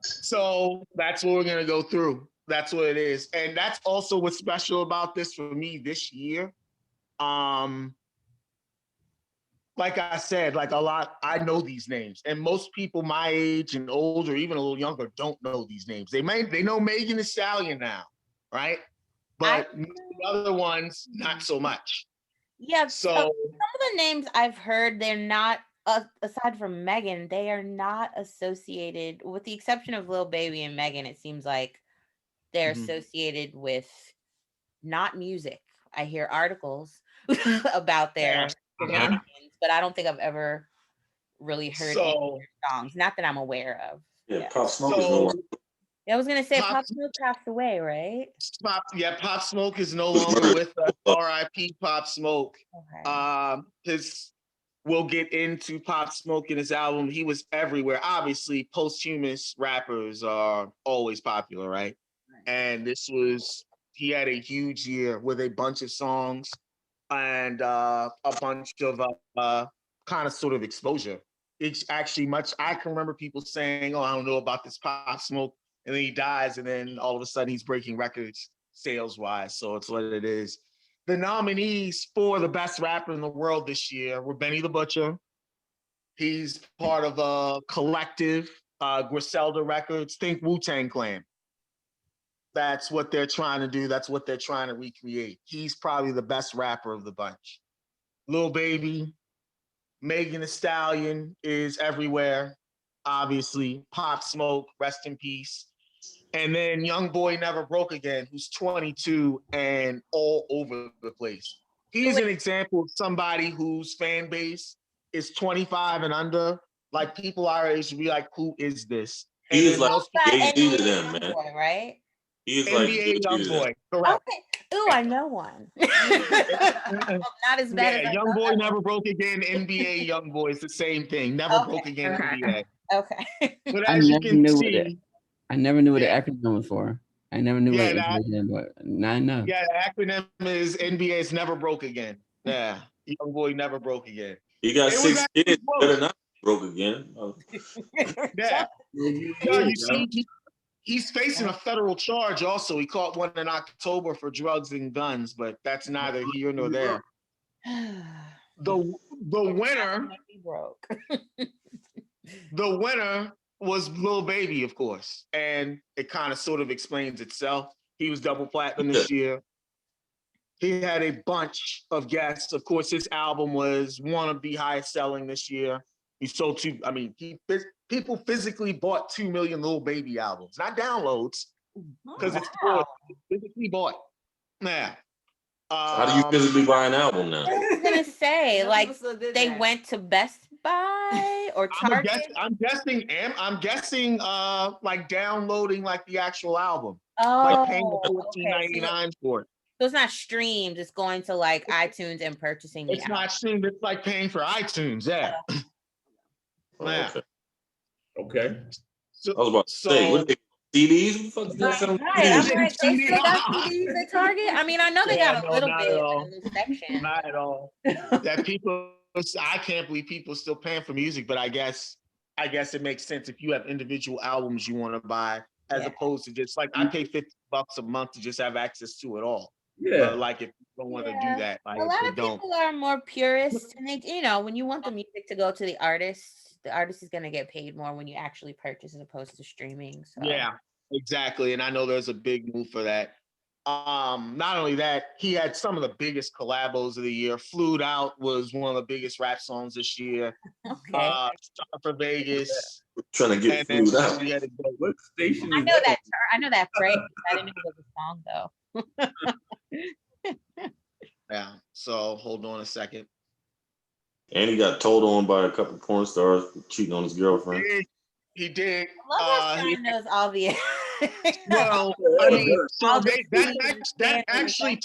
So that's what we're gonna go through. That's what it is, and that's also what's special about this for me this year. Like I said, like a lot, I know these names, and most people my age and older, even a little younger, don't know these names. They know Megan Thee Stallion now, right? But the other ones, not so much. Yeah, so some So of the names I've heard, they're not aside from Megan, they are not associated, with the exception of Lil Baby and Megan. It seems like they're mhm. associated with not music. I hear articles about Yeah. their Uh-huh. shenanigans, but I don't think I've ever really heard any of So their songs. Not that I'm aware of. Yeah, Yeah. Pop Smoke is no so longer. Yeah, I was gonna say Pop Pop Smoke passed away, right? Pop Smoke is no Was longer murdered. with us. R.I.P. Pop Smoke. Okay. His We'll get into Pop Smoke and his album. He was everywhere. Obviously, posthumous rappers are always popular, right? And he had a huge year with a bunch of songs and a bunch of kind of sort of exposure. It's actually much, I can remember people saying, oh, I don't know about this Pop Smoke. And then he dies, and then all of a sudden he's breaking records sales wise. So it's what it is. The nominees for the best rapper in the world this year were Benny the Butcher. He's part of a collective, Griselda Records. Think Wu-Tang Clan. That's what they're trying to do. That's what they're trying to recreate. He's probably the best rapper of the bunch. Lil Baby, Megan Thee Stallion is everywhere. Obviously, Pop Smoke, rest in peace. And then Young Boy Never Broke Again, who's 22 and all over the place. He's an example of somebody whose fan base is 25 and under. Like people our age be like, who is this? He And is then like most That Jay Z to NBA them, man. Boy, right? He is like Jay NBA Z Young to them. Boy, correct. Okay. Ooh, I know one. Not as bad as Yeah, I Young thought. Boy Never Broke Again, NBA Young Boy. It's the same thing. Never Okay. broke again, Okay. NBA. Okay. But I as you never can knew what it. see, I never knew what the yeah, acronym was for. I never knew yeah, what it was, but now I know. yeah, the acronym is NBA's Never Broke Again. Yeah, Young Boy Never Broke Again. He got It was 6 actually kids. close. Better not broke again. Yeah. You No, you know? see, he's facing a federal charge also. He caught one in October for drugs and guns, but that's neither here nor there. The winner, Broke. the winner was Lil Baby, of course. And it kind of sort of explains itself. He was double platinum this year. He had a bunch of guests. Of course, his album was one of the highest selling this year. He sold people physically bought 2 million Lil Baby albums, not downloads, because it's physically bought. Yeah. How do you physically buy an album now? I was gonna say, Some like, people still did they that. went to Best Buy or Target. I'm guessing like downloading like the actual album. Oh, Like paying the okay. $14.99 for it. So it's not streamed, it's going to like iTunes and purchasing the It's album. not streamed, it's like paying for iTunes, yeah. Oh, Yeah. Okay. So, I was about to say, what are they, CDs? What the fuck is that? Right, I'm CDs? like, they still got CDs at Target? I mean, I know they got a no, little not bit at in all. a little section. Not at all. That people, I can't believe people still paying for music, but I guess it makes sense if you have individual albums you want to buy, as opposed to just like I pay $50 a month to just have access to it all. Yeah. But like if you don't want to do that, like A lot they of don't. people are more purists, and they, when you want the music to go to the artist is going to get paid more when you actually purchase as opposed to streaming. So Yeah, exactly. And I know there's a big move for that. Not only that, he had some of the biggest collabos of the year. Flued Out was one of the biggest rap songs this year. okay. Star for Vegas. Trying to get And flued out. he had a What station I is know that? I know that phrase. I didn't know it was a song though. yeah. So hold on a second. And he got told on by a couple porn stars for cheating on his girlfriend. He did. Love how Sean knows all the. Well, I mean, so all the that's actually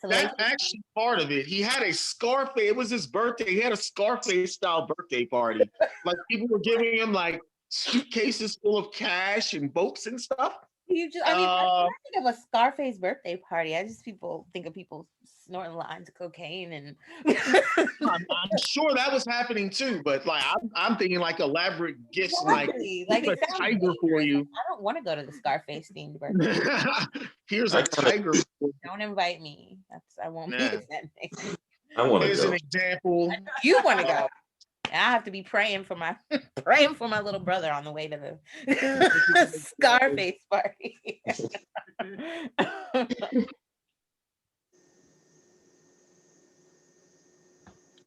salacious part of it. He had a Scarface. It was his birthday. He had a Scarface style birthday party. Like people were giving him like suitcases full of cash and boats and stuff. You just, I mean, I think of a Scarface birthday party. I just think of people snorting lines of cocaine and. I'm sure that was happening too, but like I'm thinking like elaborate gifts, Exactly. like it a sounds tiger dangerous. for you. I don't want to go to the Scarface themed birthday. Here's a tiger. Don't invite me. I won't be attending. I want to Here's go. an example. You want to go? I have to be praying for my little brother on the way to the Scarface party.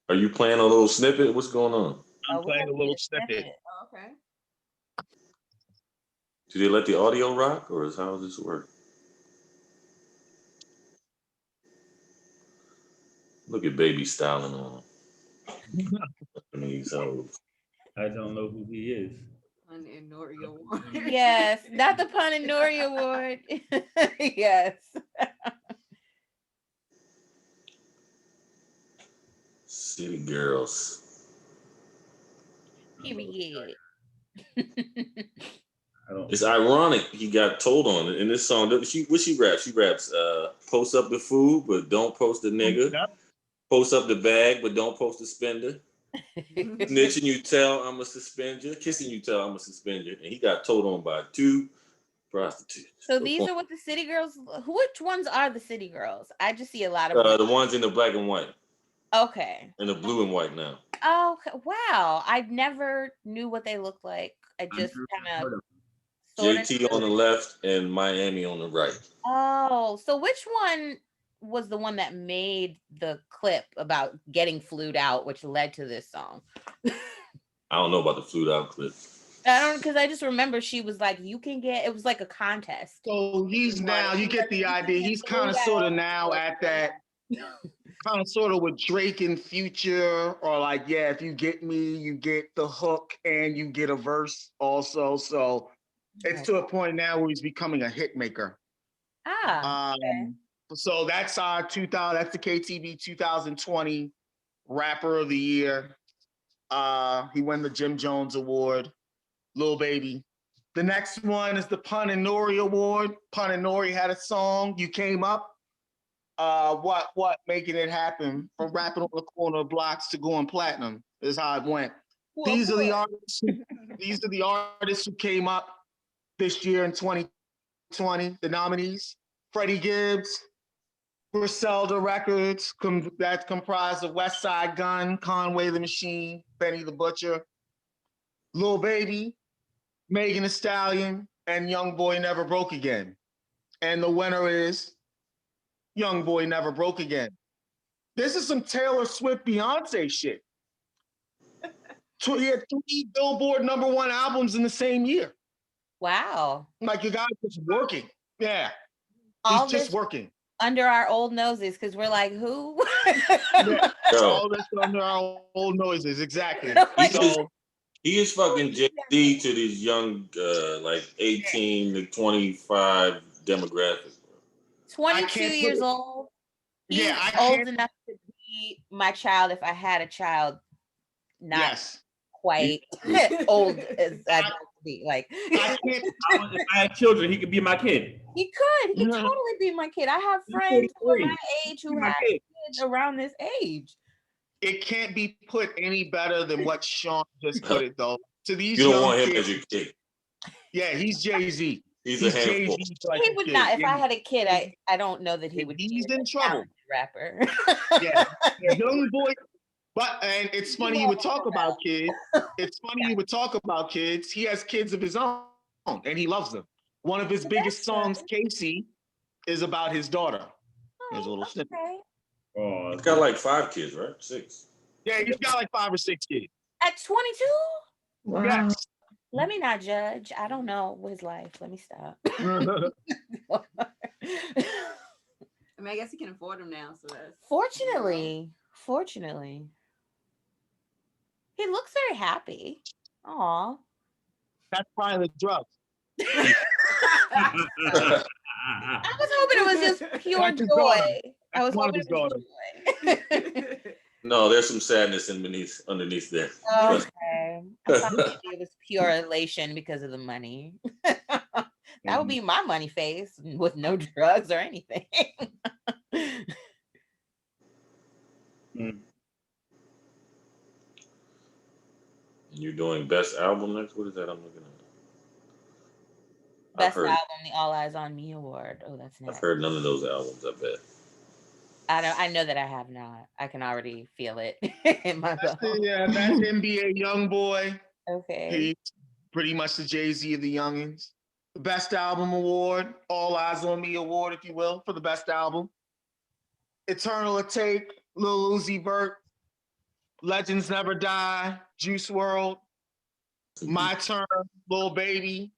Are you playing a little snippet? What's going on? I'm we playing gotta a little get snippet. Oh, okay. Do they let the audio rock, or is how does this work? Look at baby styling on. I mean, so I don't know who he is. An Enoria Award. Yes, not the Pun and Nori Award. Yes. city girls. Period. I don't. It's ironic he got told on it in this song. What she raps? She raps, post up the food, but don't post the nigga. Yep. Post up the bag, but don't post the spender. Snitching, you tell I'm a suspend you. Kissing, you tell I'm a suspend you. And he got told on by 2 prostitutes. So these are what the city girls. Which ones are the city girls? I just see a lot of. The ones in the black and white. Okay. And the blue and white now. Oh wow! I never knew what they looked like. I just kind of. JT on the left and Miami on the right. Oh, so which one was the one that made the clip about getting flued out, which led to this song? I don't know about the flued out clip. I don't, because I just remember she was like, "You can get." It was like a contest. So he's now, you get the idea. He's kind of sort of now at that, kind of sort of with Drake and Future, or like, yeah, if you get me, you get the hook and you get a verse also. So it's to a point now where he's becoming a hit maker. Okay. So that's our 2000. That's the KTV 2020 Rapper of the Year. He won the Jim Jones Award. Lil Baby. The next one is the Pun and Nori Award. Pun and Nori had a song, You Came Up. What? Making it happen. From rapping on the corner of blocks to going platinum is how it went. These are the artists who came up this year in 2020. The nominees: Freddie Gibbs, Griselda Records, that's comprised of West Side Gun, Conway the Machine, Benny the Butcher, Lil Baby, Megan Thee Stallion, and Young Boy Never Broke Again. And the winner is Young Boy Never Broke Again. This is some Taylor Swift Beyonce shit. He had 3 Billboard #1 albums in the same year. Wow. Like, your guy's just working. Yeah. All He's just this working. under our old noses, because we're like, who? Yeah. Yo, All this under our old noises. Exactly. he is fucking JD to these young, like 18 to 25 demographic. 22 years old. He's old enough to be my child if I had a child. Not quite old as I'd like to be. Like, if I had children, he could be my kid. He could. He could totally be my kid. I have friends who are my age who have kids around this age. It can't be put any better than what Sean just put it, though. To these You don't young want him kids, as your kid. Yeah, he's Jay-Z. He's a handful. He would not. If I had a kid, I don't know that he would. He's in trouble. Rapper. Yeah, young boy. And it's funny you would talk about kids. It's funny you would talk about kids. He has kids of his own, and he loves them. One of his biggest songs, Casey, is about his daughter. There's a little snippet. Oh, he's got like 5 kids, right? 6. Yeah, he's got like 5 or 6 kids. At 22? Wow. Yes. Let me not judge. I don't know his life. Let me stop. I mean, I guess he can afford them now. So that's Fortunately. He looks very happy. Aw. That's probably the drugs. I was hoping it was just pure joy. I was hoping it was joy. No, there's some sadness underneath there. Okay. I thought maybe it was pure elation because of the money. That would be my money face with no drugs or anything. You're doing best album next? What is that I'm looking at? Best album, the All Eyes on Me Award. Oh, that's next. I've heard none of those albums, I bet. I know that I have not. I can already feel it in my bones. That's NBA Youngboy. Okay. He's pretty much the Jay-Z of the youngins. The Best Album Award, All Eyes on Me Award, if you will, for the best album. Eternal Take, Lil Uzi Vert, Legends Never Die, Juice World, My Turn, Lil Baby.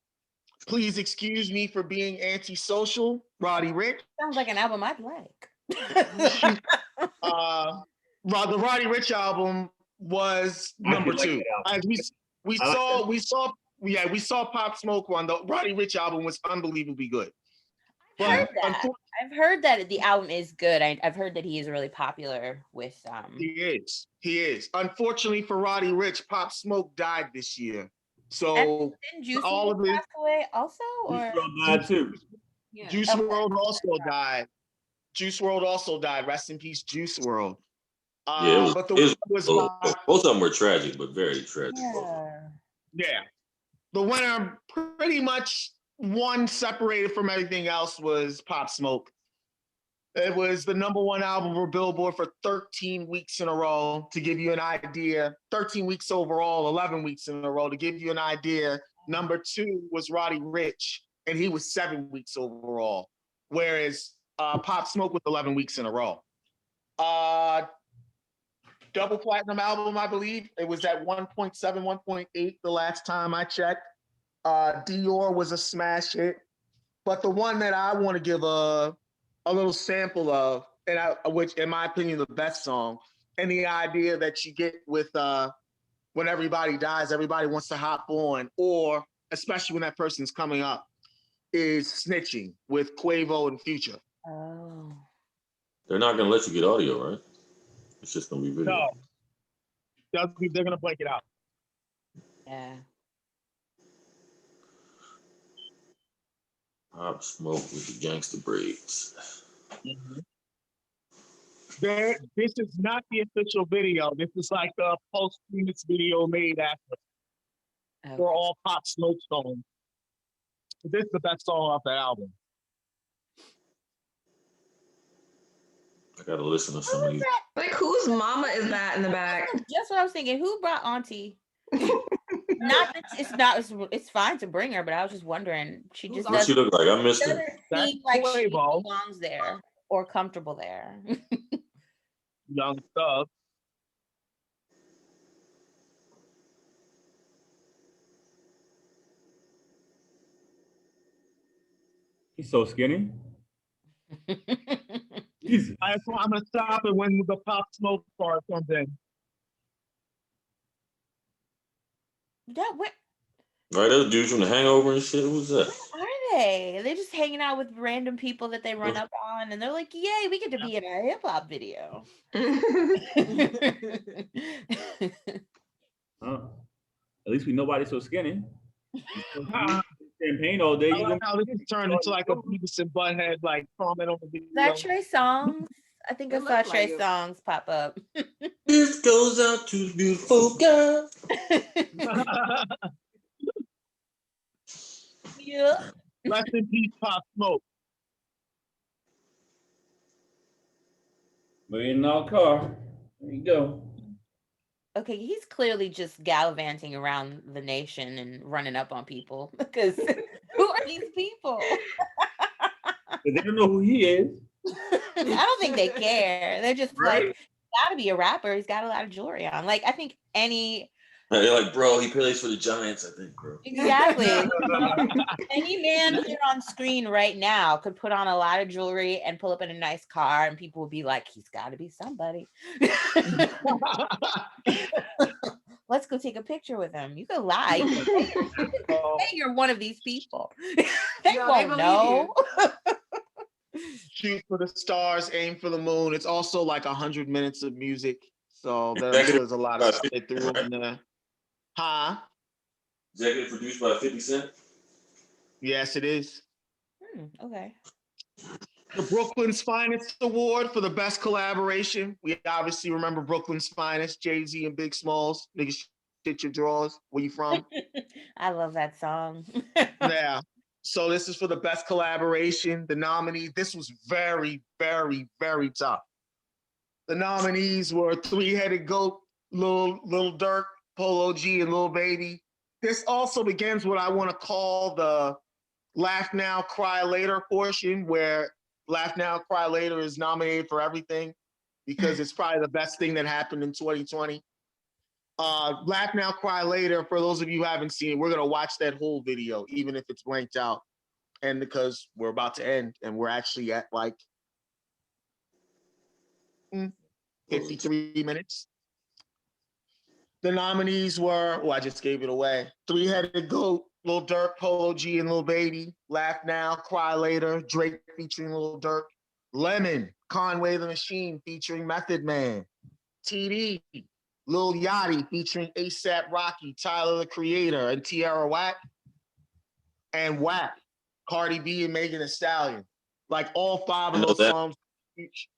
Please excuse me for being antisocial, Roddy Ricch. Sounds like an album I'd like. The Roddy Ricch album was number like two. that album. As we I like we saw Pop Smoke one. The Roddy Ricch album was unbelievably good. I've But heard that. I've heard that the album is good. I've heard that he is really popular with He is. Unfortunately for Roddy Ricch, Pop Smoke died this year. So didn't Juice all of WRLD it, pass away also, or too. Yeah. Juice WRLD also died. Juice WRLD also died. Rest in peace, Juice WRLD. Yeah, But the winner was by, both of them were tragic, but very tragic. yeah. The winner pretty much one separated from everything else was Pop Smoke. It was the number one album for Billboard for 13 weeks in a row. To give you an idea, 13 weeks overall, 11 weeks in a row. To give you an idea, number two was Roddy Ricch, and he was 7 weeks overall, whereas Pop Smoke was 11 weeks in a row. Double platinum album, I believe. It was at 1.7, 1.8 the last time I checked. Dior was a smash hit. But the one that I want to give a little sample of, which in my opinion, the best song, and the idea that you get with when everybody dies, everybody wants to hop on, or especially when that person's coming up, is Snitching with Quavo and Future. Oh. They're not gonna let you get audio, right? It's just gonna be video. No. They're gonna break it out. Yeah. Pop Smoke with the gangster braids. Mm-hmm. This is not the official video. This is like the post-Phoenix video made after. For all Pop Smoke songs. This is the best song off the album. I gotta listen to some of these. Like, whose mama is that in the back? Just what I was thinking. Who brought Auntie? Not that it's fine to bring her, but I was just wondering. She just What she look like? I missed her. seem like she belongs there or comfortable there. Young Thug. He's so skinny. I'm gonna stop it when the Pop Smoke part comes in. Right, those dudes from The Hangover and shit. Who's that? What are they? They're just hanging out with random people that they run up on, and they're like, "Yay, we get to be in a hip hop video." At least we nobody's so skinny. Champagne all day. I like how this is turned into like a Beavis and Butthead like comment on the video. Is that Trey Songz? I think I saw Trey Songz pop up. This goes out to beautiful girl. Yeah. Rest in peace, Pop Smoke. $1 million car. There you go. Okay, he's clearly just gallivanting around the nation and running up on people because who are these people? They don't know who he is. I don't think they care. They're just Right. like, gotta be a rapper. He's got a lot of jewelry on. Like, I think any They're like, bro, he plays for the Giants, I think, bro. exactly any man here on screen right now could put on a lot of jewelry and pull up in a nice car, and people would be like, he's got to be somebody. Let's go take a picture with him. You can lie. You can say you're one of these people. They won't know. Shoot for the stars, aim for the moon. It's also like 100 minutes of music. So there's a lot of stuff they threw in there. Huh? Is that getting produced by 50 Cent? Yes, it is. Okay. The Brooklyn's Finest Award for the best collaboration. We obviously remember Brooklyn's Finest, Jay-Z and Big Smalls. Niggas shit your drawers. Where you from? I love that song. Yeah. So this is for the best collaboration. The nominee, this was very, very, very tough. The nominees were Three-Headed Goat, Lil Durk, Polo G, and Lil Baby. This also begins what I want to call the Laugh Now, Cry Later portion, where Laugh Now, Cry Later is nominated for everything because it's probably the best thing that happened in 2020. Laugh Now, Cry Later. For those of you who haven't seen it, we're gonna watch that whole video, even if it's blanked out. And because we're about to end, and we're actually at like 53 minutes. The nominees were, I just gave it away. Three-Headed Goat, Lil Durk, Polo G, and Lil Baby. Laugh Now, Cry Later, Drake featuring Lil Durk. Lemon, Conway the Machine featuring Method Man. TD, Lil Yachty featuring ASAP Rocky, Tyler the Creator, and Tierra Whack. And Whack, Cardi B and Megan Thee Stallion. Like all five of those songs were huge.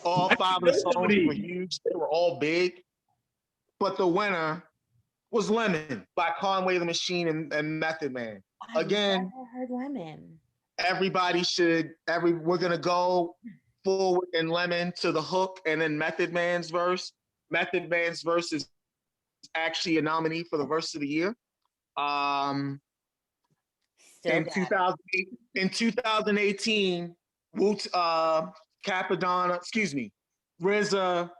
All five of the songs were huge. They were all big. But the winner was Lemon by Conway the Machine and Method Man. Again, I heard Lemon. We're gonna go forward in Lemon to the hook and then Method Man's verse. Method Man's verse is actually a nominee for the verse of the year. In 2018, Capadonna, RZA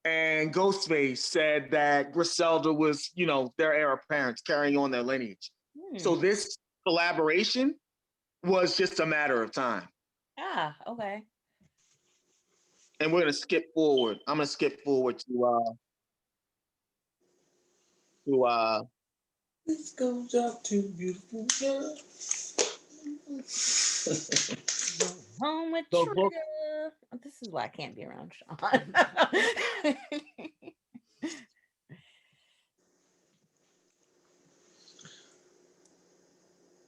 and Ghostface said that Griselda was, their heir apparent, carrying on their lineage. So this collaboration was just a matter of time. Ah, okay. And we're gonna skip forward. I'm gonna skip forward to This goes out to beautiful girl. Home with The Trigger. book. This is why I can't be around Sean.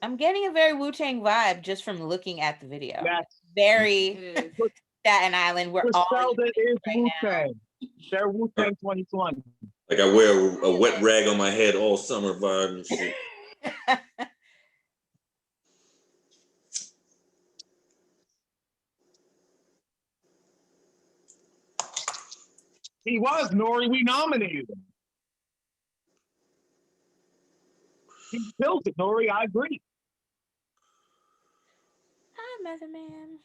I'm getting a very Wu-Tang vibe just from looking at the video. Yes. Very Staten Island. We're all Griselda is right Wu-Tang. They're Wu-Tang 2020. Like I wear a wet rag on my head all summer vibe and shit. He was, Nori. We nominated him. He killed it, Nori. I agree. Hi, Mother Man.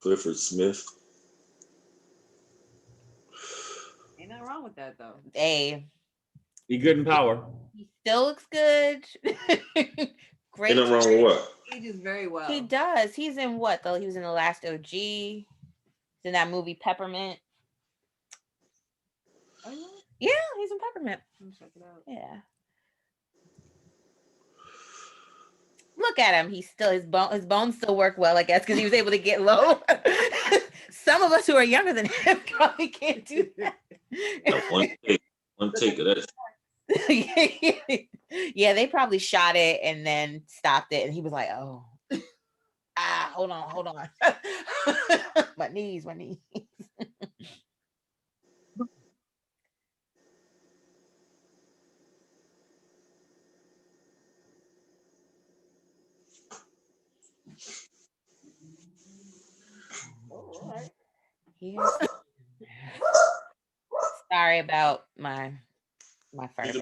Clifford Smith. Ain't nothing wrong with that though. Hey. He good in power. He still looks good. Great. Ain't nothing wrong with what? Ages very well. He does. He's in what though? He was in The Last OG. He's in that movie Peppermint. Oh, yeah, he's in Peppermint. Let me check it out. Yeah. Look at him. He's still his bones still work well, I guess, because he was able to get low. Some of us who are younger than him probably can't do that. One take of that. Yeah, they probably shot it and then stopped it, and he was like, "Oh, hold on, my knees." Yeah. Sorry about my first.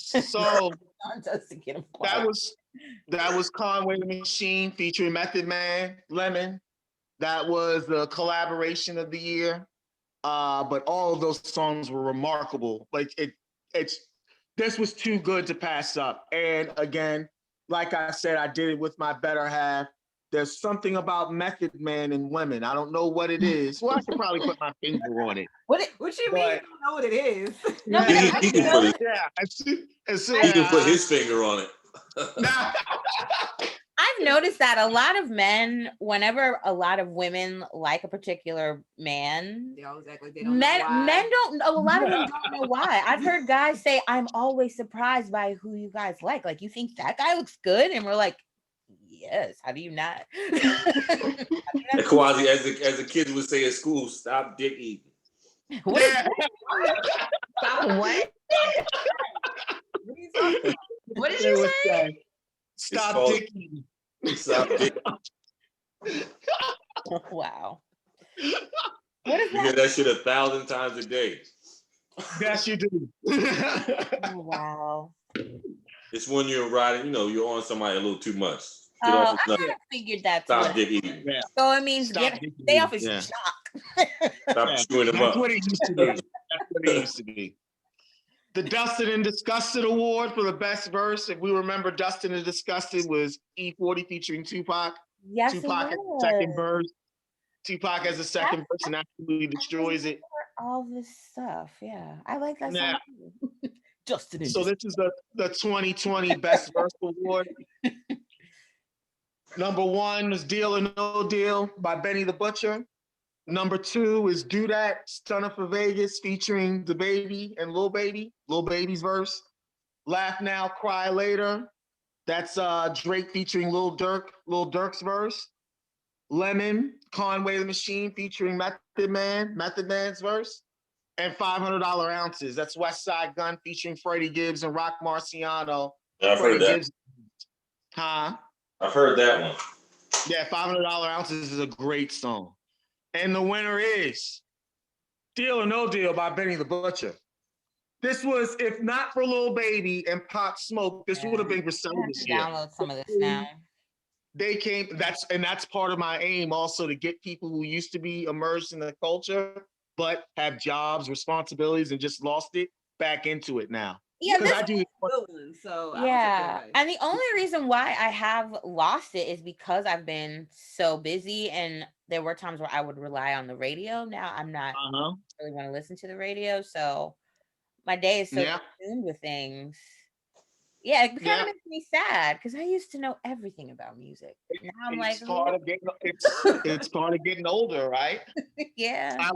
So that was Conway the Machine featuring Method Man, Lemon. That was the collaboration of the year. But all of those songs were remarkable. Like this was too good to pass up. And again, like I said, I did it with my better half. There's something about Method Man and women. I don't know what it is. Well, I could probably put my finger on it. What you mean you don't know what it is? He can put his finger on it. I've noticed that a lot of men, whenever a lot of women like a particular man, they always act like they don't know why. Men don't know. A lot of them don't know why. I've heard guys say, "I'm always surprised by who you guys like. Like, you think that guy looks good?" And we're like, "Yes. How do you not?" Quasi, as the kids would say at school, stop dick eating. What? Stop what? What did you say? Stop dick eating. Stop dick. Wow. What is you hear that shit 1,000 times a day. Yes, you do. Oh, wow. It's when you're riding, you're on somebody a little too much. Get off Oh, his I nut. kind of figured that's Stop what. dick eating. Yeah. So it means Stop get dick stay off eating. his Yeah. jock. Stop Yeah. chewing him That's up. what it used to be. That's what it used to be. The Dustin and Disgusted Award for the best verse. If we remember, Dustin and Disgusted was E40 featuring Tupac. Yes, Tupac it has the was. second verse. Tupac has the second verse and absolutely destroys it. All this stuff. Yeah, I like that Yeah. song too. Justin and So this is the 2020 Best Verse Award. Number 1 is Deal or No Deal by Benny the Butcher. Number 2 is Do That, Stunner for Vegas, featuring the Baby and Lil Baby. Lil Baby's verse. Laugh Now, Cry Later. That's Drake featuring Lil Durk. Lil Durk's verse. Lemon, Conway the Machine featuring Method Man's verse. And $500 Ounces. That's West Side Gun featuring Freddie Gibbs and Rock Marciano. Yeah, I've heard that. Huh? I've heard that one. Yeah, $500 Ounces is a great song. And the winner is Deal or No Deal by Benny the Butcher. This was, if not for Lil Baby and Pop Smoke, this would have been Griselda I have this to year. download some of this now. They came, that's part of my aim also, to get people who used to be immersed in the culture, but have jobs, responsibilities, and just lost it back into it now. Yeah, Because this, I do. Good one. So I'll take yeah. that advice. And the only reason why I have lost it is because I've been so busy, and there were times where I would rely on the radio. Now I'm not really want to listen to the radio, so my day is so Yeah. consumed with things. Yeah, it kind Yeah. of makes me sad because I used to know everything about music. Now I'm It's like, part of getting, it's part of getting older, right? yeah. I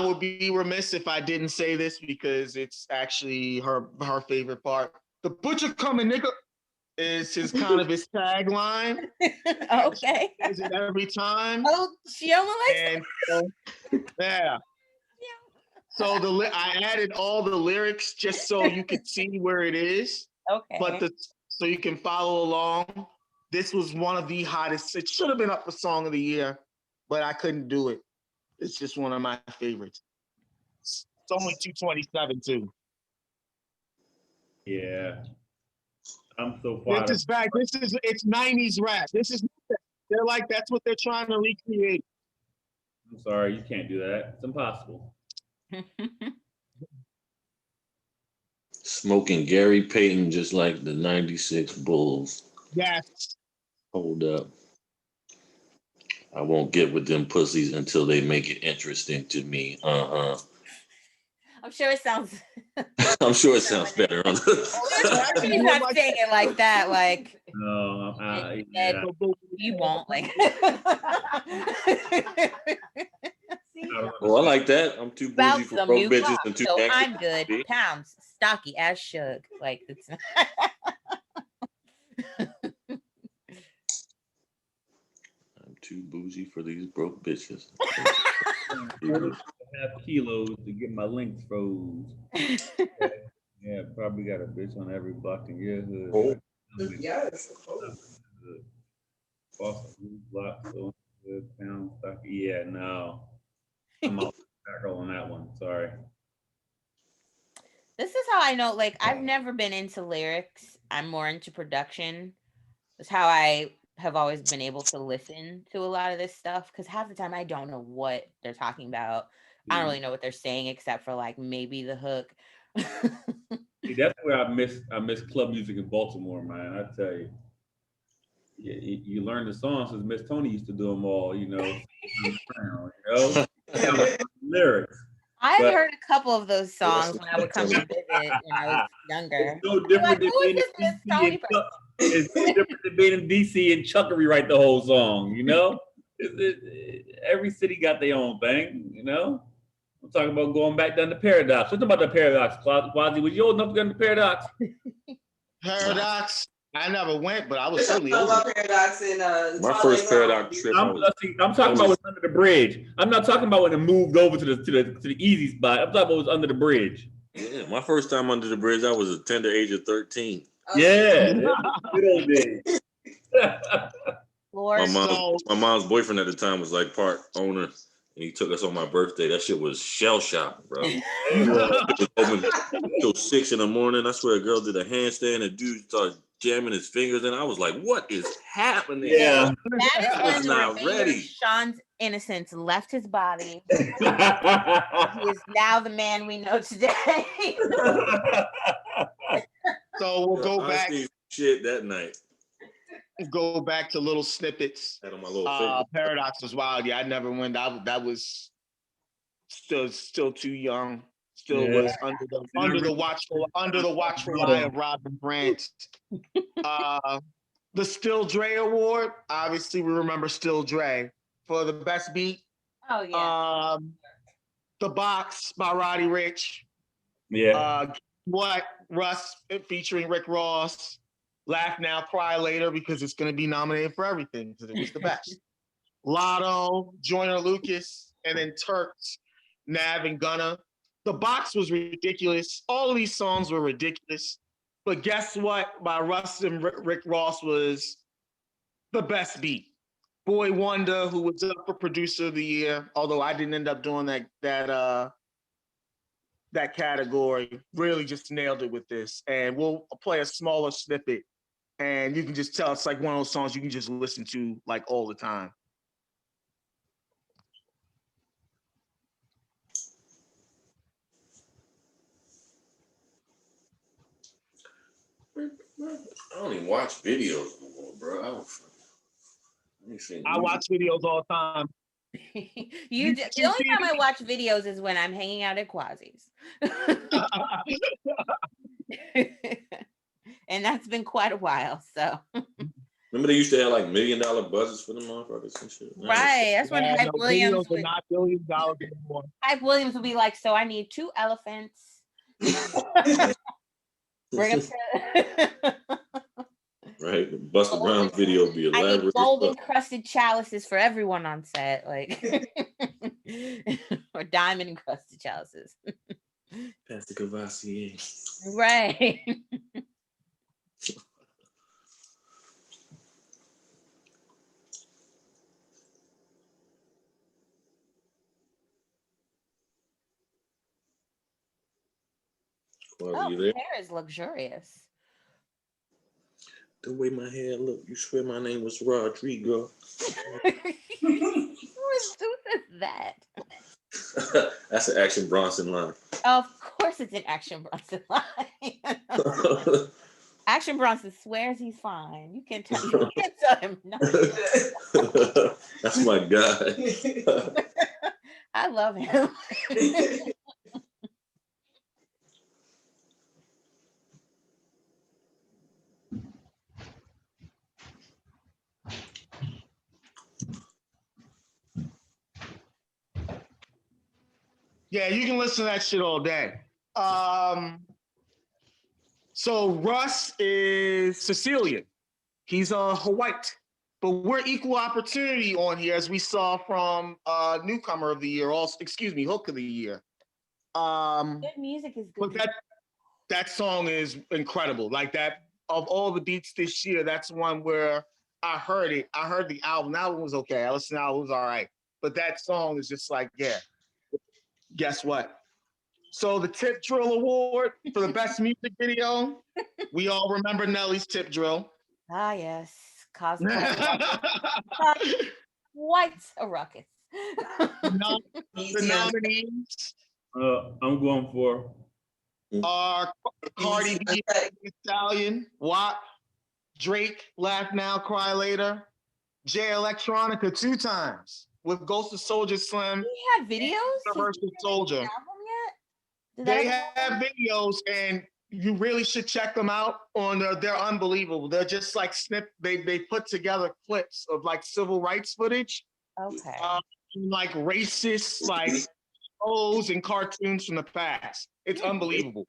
would be remiss if I didn't say this, because it's actually her favorite part. The butcher coming, nigga, is his kind of his tagline. Okay. She says it every time. Oh, she almost likes And yeah. So I added all the lyrics just so you could see where it is. Okay. But so you can follow along. This was one of the hottest. It should have been up for Song of the Year, but I couldn't do it. It's just one of my favorites. It's only 227 too. Yeah. I'm so far. This is back. It's 90s rap. They're like, that's what they're trying to recreate. I'm sorry, you can't do that. It's impossible. Smoking Gary Payton just like the 96 Bulls. Yes. Hold up. I won't get with them pussies until they make it interesting to me. I'm sure it sounds. I'm sure it sounds better. He's not saying it like that. Like, No, yeah. You won't like. Well, I like that. I'm too About bougie for some broke new bitches clothes, and too so gangster. I'm good. Pounds, stocky as Suge. Like it's. I'm too bougie for these broke bitches. I have kilos to get my links froze. Yeah, probably got a bitch on every block in your hood. Oh. Yes. Boston block, so good, pound stocky. Yeah, no. I'm off the on that one. Sorry. This is how I know. Like, I've never been into lyrics. I'm more into production. That's how I have always been able to listen to a lot of this stuff, because half the time I don't know what they're talking about. I don't really know what they're saying except for like maybe the hook. See, that's where I miss club music in Baltimore, man. I tell you. Yeah, you learn the songs because Miss Tony used to do them all, you know. Lyrics. I've heard a couple of those songs when I would come to visit when I was younger. It's no different than being in DC and it's no different than being in DC and Chuckery write the whole song, you know? Every city got their own thing, you know? I'm talking about going back down to Paradox. What's about the Paradox, Quasi? Was you old enough to go to Paradox? Paradox? I never went, but I was certainly old. Paradox in my first Paradox trip. I'm talking about what's under the bridge. I'm not talking about when it moved over to the easy spot. I'm talking about what's under the bridge. Yeah, my first time under the bridge, I was a tender age of 13. Yeah, good old days. My mom's boyfriend at the time was like part owner, and he took us on my birthday. That shit was shell shock, bro. It was open till 6 in the morning. I swear a girl did a handstand, and dude started jamming his fingers, and I was like, "What is happening?" Yeah. That is I was when the not remainder ready. of Sean's innocence left his body. He is now the man we know today. So we'll go I back. seen shit that night. Go back to little snippets. Had on my little finger. Paradox was wild. Yeah, I never went. That was still too young. Still Yeah. was under the watchful eye of Robin Grant. The Still Dre Award. Obviously, we remember Still Dre for the best beat. Oh yeah. The Box by Roddy Ricch. Yeah. What Russ featuring Rick Ross. Laugh Now, Cry Later, because it's going to be nominated for everything because it was the best. Lotto, Joyner Lucas, and then Turks, Nav, and Gunna. The Box was ridiculous. All of these songs were ridiculous. But guess what? By Russ and Rick Ross was the best beat. Boy Wonder, who was up for Producer of the Year, although I didn't end up doing that category, really just nailed it with this. And we'll play a smaller snippet, and you can just tell it's like one of those songs you can just listen to like all the time. I don't even watch videos no more, bro. I watch videos all the time. The only time I watch videos is when I'm hanging out at Quasi's. And that's been quite a while. So remember they used to have like $1 million buzzers for the motherfuckers and shit. Right. That's when Hype Williams would not $1 billion anymore. Hype Williams would be like, so I need 2 elephants. Bring them to right. The Busta Rhymes video would be elaborate. I need gold encrusted chalices for everyone on set, like or diamond encrusted chalices. Pastor Cavassier. Right. Oh, you there? Hair is luxurious. The way my hair look, you swear my name was Rodrigo. Who says that? That's an Action Bronson line. Of course it's an Action Bronson line. Action Bronson swears he's fine. You can't tell him nothing. That's my guy. I love him. Yeah, you can listen to that shit all day. So Russ is Sicilian. He's a White. But we're equal opportunity on here, as we saw from Newcomer of the Year, Hook of the Year. Good music is good. But that song is incredible. Like that, of all the beats this year, that's one where I heard it. I heard the album. The album was okay. I listened to the album, it was all right. But that song is just like, yeah. Guess what? So the Tip Drill Award for the best music video, we all remember Nelly's Tip Drill. Ah, yes. Cosmic. What's a ruckus? The nominees I'm going for are Cardi B, Stallion, WAP, Drake, Laugh Now, Cry Later, Jay Electronica 2 times with Ghost of Soulja Slim. He had videos? Universal Soldier. They have videos, and you really should check them out. They're unbelievable. They're just like they put together clips of like civil rights footage. Okay. Like racist like shows and cartoons from the past. It's unbelievable.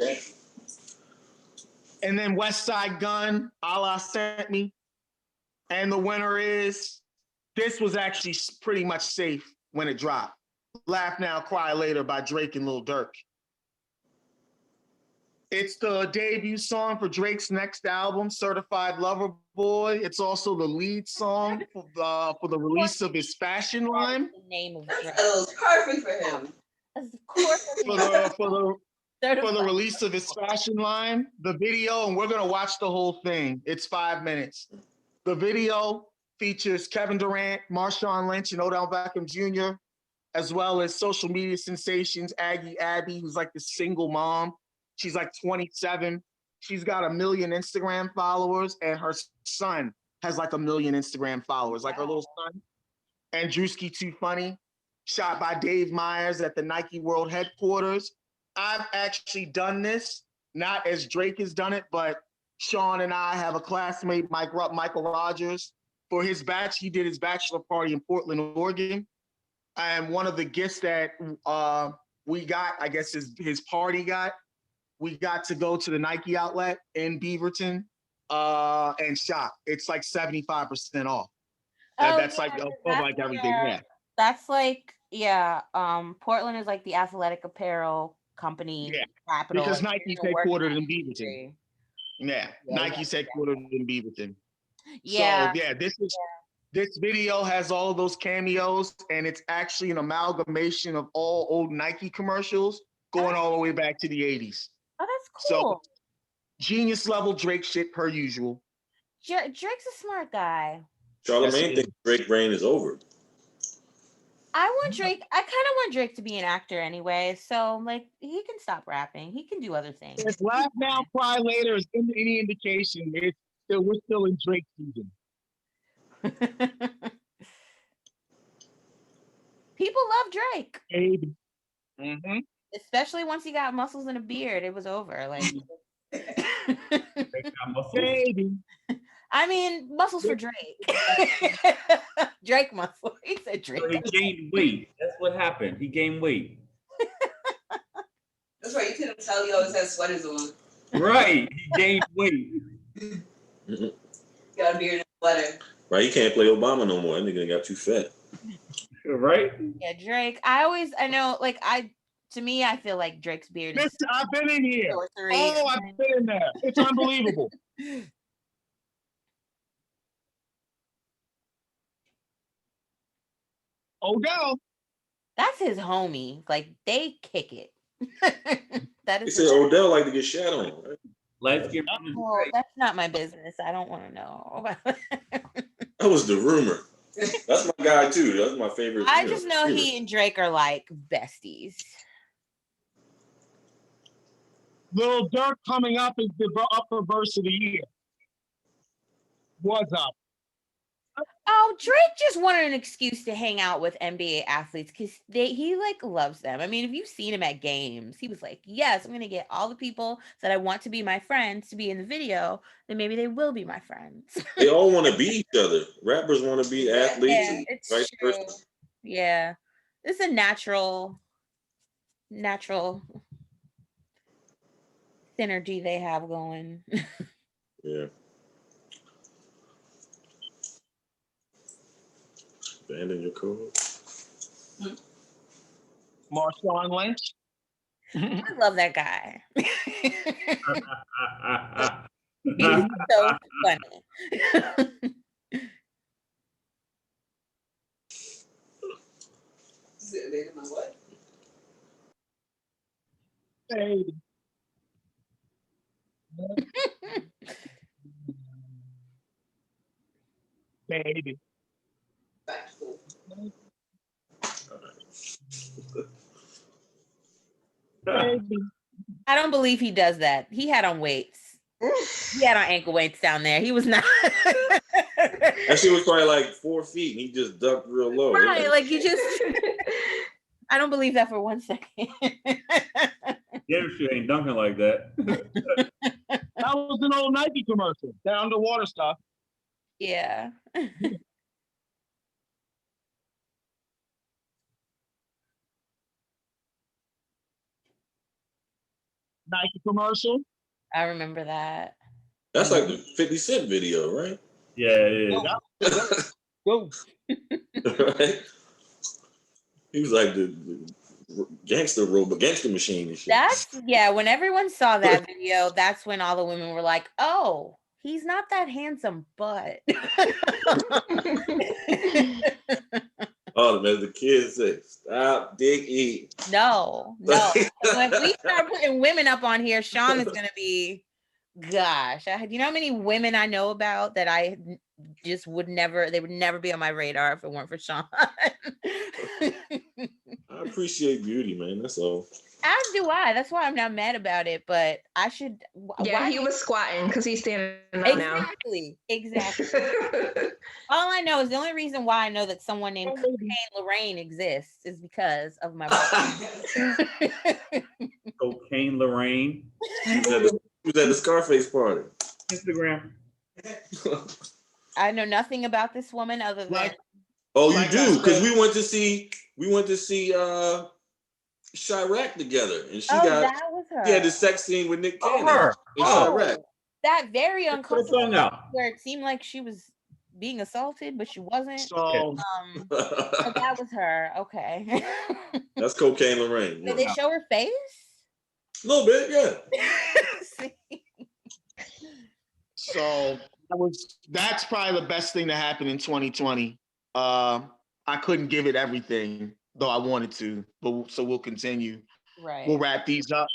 And then West Side Gun, Allah Sent Me. And the winner is, this was actually pretty much safe when it dropped. Laugh Now, Cry Later by Drake and Lil Durk. It's the debut song for Drake's next album, Certified Lover Boy. It's also the lead song for the release of his fashion line. The name of Drake. That was perfect for him. Of course. for the release of his fashion line, the video, and we're gonna watch the whole thing. It's 5 minutes. The video features Kevin Durant, Marshawn Lynch, and Odell Beckham Jr., as well as social media sensations Aggie Abby, who's like the single mom. She's like 27. She's got 1 million Instagram followers, and her son has like 1 million Instagram followers, like her little son. And Drewski Too Funny, shot by Dave Myers at the Nike World headquarters. I've actually done this, not as Drake has done it, but Sean and I have a classmate, Michael Rogers. For his batch, he did his bachelor party in Portland, Oregon. And one of the gifts that we got, I guess his party got, we got to go to the Nike outlet in Beaverton and shop. It's like 75% off. That's like everything. Yeah. That's like, Portland is like the athletic apparel company capital. Because Nike's headquartered in Beaverton. Yeah, Nike's headquartered in Beaverton. Yeah. So this video has all of those cameos, and it's actually an amalgamation of all old Nike commercials going all the way back to the 80s. Oh, that's cool. So genius level Drake shit per usual. Drake's a smart guy. Charlamagne thinks Drake reign is over. I kind of want Drake to be an actor anyway, so like he can stop rapping. He can do other things. If Laugh Now, Cry Later is any indication, we're still in Drake season. People love Drake. Mm-hmm. Especially once he got muscles and a beard, it was over. Like, Baby. I mean, muscles for Drake. Drake muscle. He said Drake. So he gained weight. That's what happened. He gained weight. That's right. You couldn't tell he always has sweaters on. Right. He gained weight. Got a beard and a sweater. Right. He can't play Obama no more. That nigga got too fat. Right. Yeah, Drake. To me, I feel like Drake's beard is. I've been in here. I've been in there. It's unbelievable. Odell. That's his homie. Like, they kick it. That is. He said Odell like to get shat on. Right? Let's get. Well, that's not my business. I don't want to know. That was the rumor. That's my guy too. That's my favorite. I just know he and Drake are like besties. Lil Durk coming up is the upper verse of the year. What's up? Oh, Drake just wanted an excuse to hang out with NBA athletes because he like loves them. I mean, if you've seen him at games, he was like, yes, I'm going to get all the people that I want to be my friends to be in the video, then maybe they will be my friends. They all want to be each other. Rappers want to be athletes. Yeah, and it's vice true. versa. Yeah. It's a natural synergy they have going. Yeah. Abandon your code. Marshawn Lynch. I love that guy. He's so funny. What? Baby. Baby. Baby. I don't believe he does that. He had on weights. He had on ankle weights down there. He was not. That shit was probably like 4 feet and he just ducked real low. Right, like you just. I don't believe that for 1 second. Yeah, shit ain't dunking like that. That was an old Nike commercial. That underwater stuff. Yeah. Nike commercial. I remember that. That's like the 50 Cent video, right? Yeah, yeah. Go. Right? He was like the gangster machine and shit. When everyone saw that video, that's when all the women were like, oh, he's not that handsome, but Oh, as the kids say, stop, dig, eat. No. If we start putting women up on here, Sean is gonna be, gosh. You know how many women I know about that I just would never, they would never be on my radar if it weren't for Sean. I appreciate beauty, man. That's all. As do I. That's why I'm not mad about it. But I should. Yeah, he was squatting because he's standing up now. Exactly. All I know is the only reason why I know that someone named Cocaine Lorraine exists is because of my brother. Cocaine Lorraine. She was at the Scarface party. Instagram. I know nothing about this woman other than. Oh, you do? Because we went to see Chirac together, and that was her. She had the sex scene with Nick Cannon in Chirac. That very uncomfortable where it seemed like she was being assaulted, but she wasn't. So that was her. Okay. That's Cocaine Lorraine. Did they show her face? A little bit, yeah. So that's probably the best thing to happen in 2020. I couldn't give it everything, though I wanted to, but so we'll continue. Right. We'll wrap these up.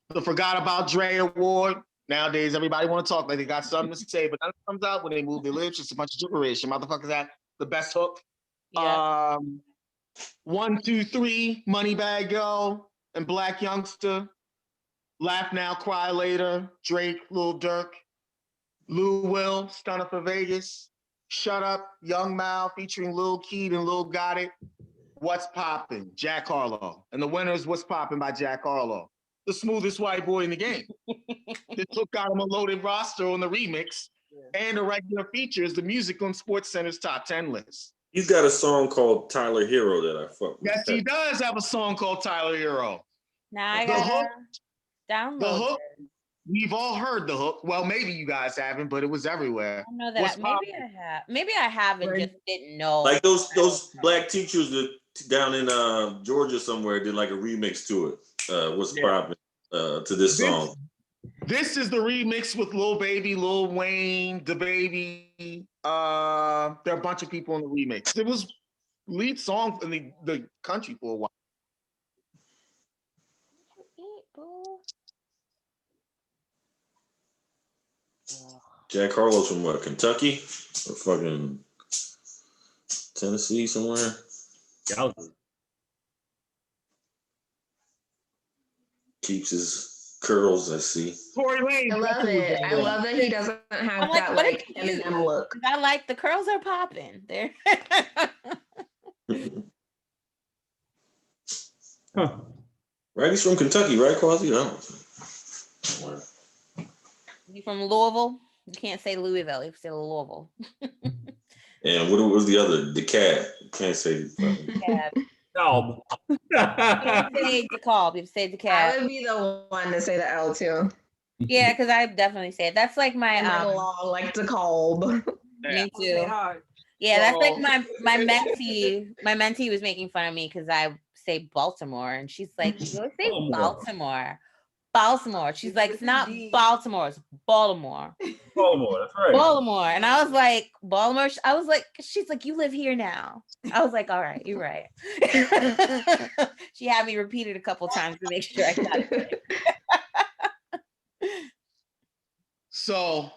The Forgot About Dre Award. Nowadays, everybody want to talk like they got something to say, but that comes out when they move their lips. It's a bunch of gibberish. And motherfuckers at the best hook. Yeah. 1, 2, 3, Moneybag Yo and Black Youngster. Laugh Now, Cry Later. Drake, Lil Durk. Lou Will, Stunner for Vegas. Shut Up, Young Mal featuring Lil Keed and Lil Got It. What's Poppin', Jack Harlow. And the winner is What's Poppin' by Jack Harlow. The smoothest white boy in the game. This hook got him a loaded roster on the remix and the regular features, the music on SportsCenter's top 10 list. He's got a song called Tyler Hero that I fuck with. Yes, he does have a song called Tyler Hero. Now I gotta download the hook. We've all heard the hook. Well, maybe you guys haven't, but it was everywhere. I know that. Maybe I have. Maybe I haven't. Just didn't know. Like those black teachers that down in Georgia somewhere did like a remix to it. What's poppin' to this song? This is the remix with Lil Baby, Lil Wayne, the Baby. There are a bunch of people in the remix. It was lead song in the country for a while. Jack Harlow's from what, Kentucky or fucking Tennessee somewhere? Keeps his curls, I see. Tory Lane. I love it. I love that he doesn't have that like Eminem look. I like the curls are popping there. Right, he's from Kentucky, right, Quasi? You from Louisville? You can't say Louisville. You say Louisville. And what was the other? DeKalb. You can't say DeKalb. No. You say DeKalb. You say DeKalb. I would be the one to say the L too. Yeah, because I definitely say it. That's like my long, like DeKalb. Me too. Yeah, that's like my mentee. My mentee was making fun of me because I say Baltimore, and she's like, "You always say Baltimore." Baltimore. She's like, it's not Baltimore, it's Baltimore. Baltimore, that's right. Baltimore. And I was like, Baltimore. I was like, she's like, you live here now. I was like, all right, you're right. She had me repeat it a couple times to make sure I got it. So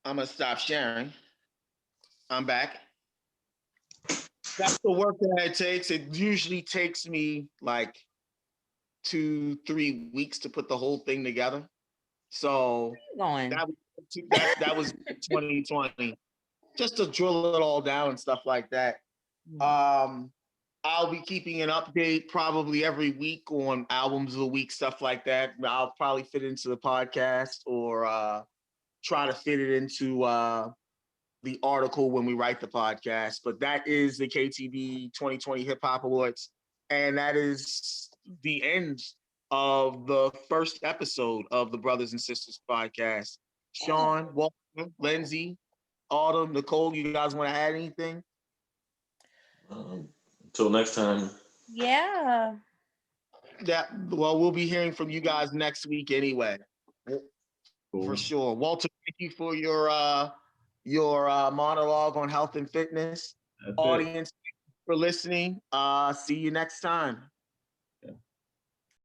I'm gonna stop sharing. I'm back. That's the work that it takes. It usually takes me like 2-3 weeks to put the whole thing together. So that was 2020. Just to drill it all down and stuff like that. I'll be keeping an update probably every week on albums of the week, stuff like that. I'll probably fit into the podcast or try to fit it into the article when we write the podcast. But that is the KTV 2020 Hip Hop Awards. And that is the end of the first episode of the Brothers and Sisters podcast. Sean, Walter, Lindsay, Autumn, Nicole, you guys want to add anything? Until next time. Yeah. Well, we'll be hearing from you guys next week anyway. Cool. For sure. Walter, thank you for your monologue on health and fitness. Audience, for listening. See you next time.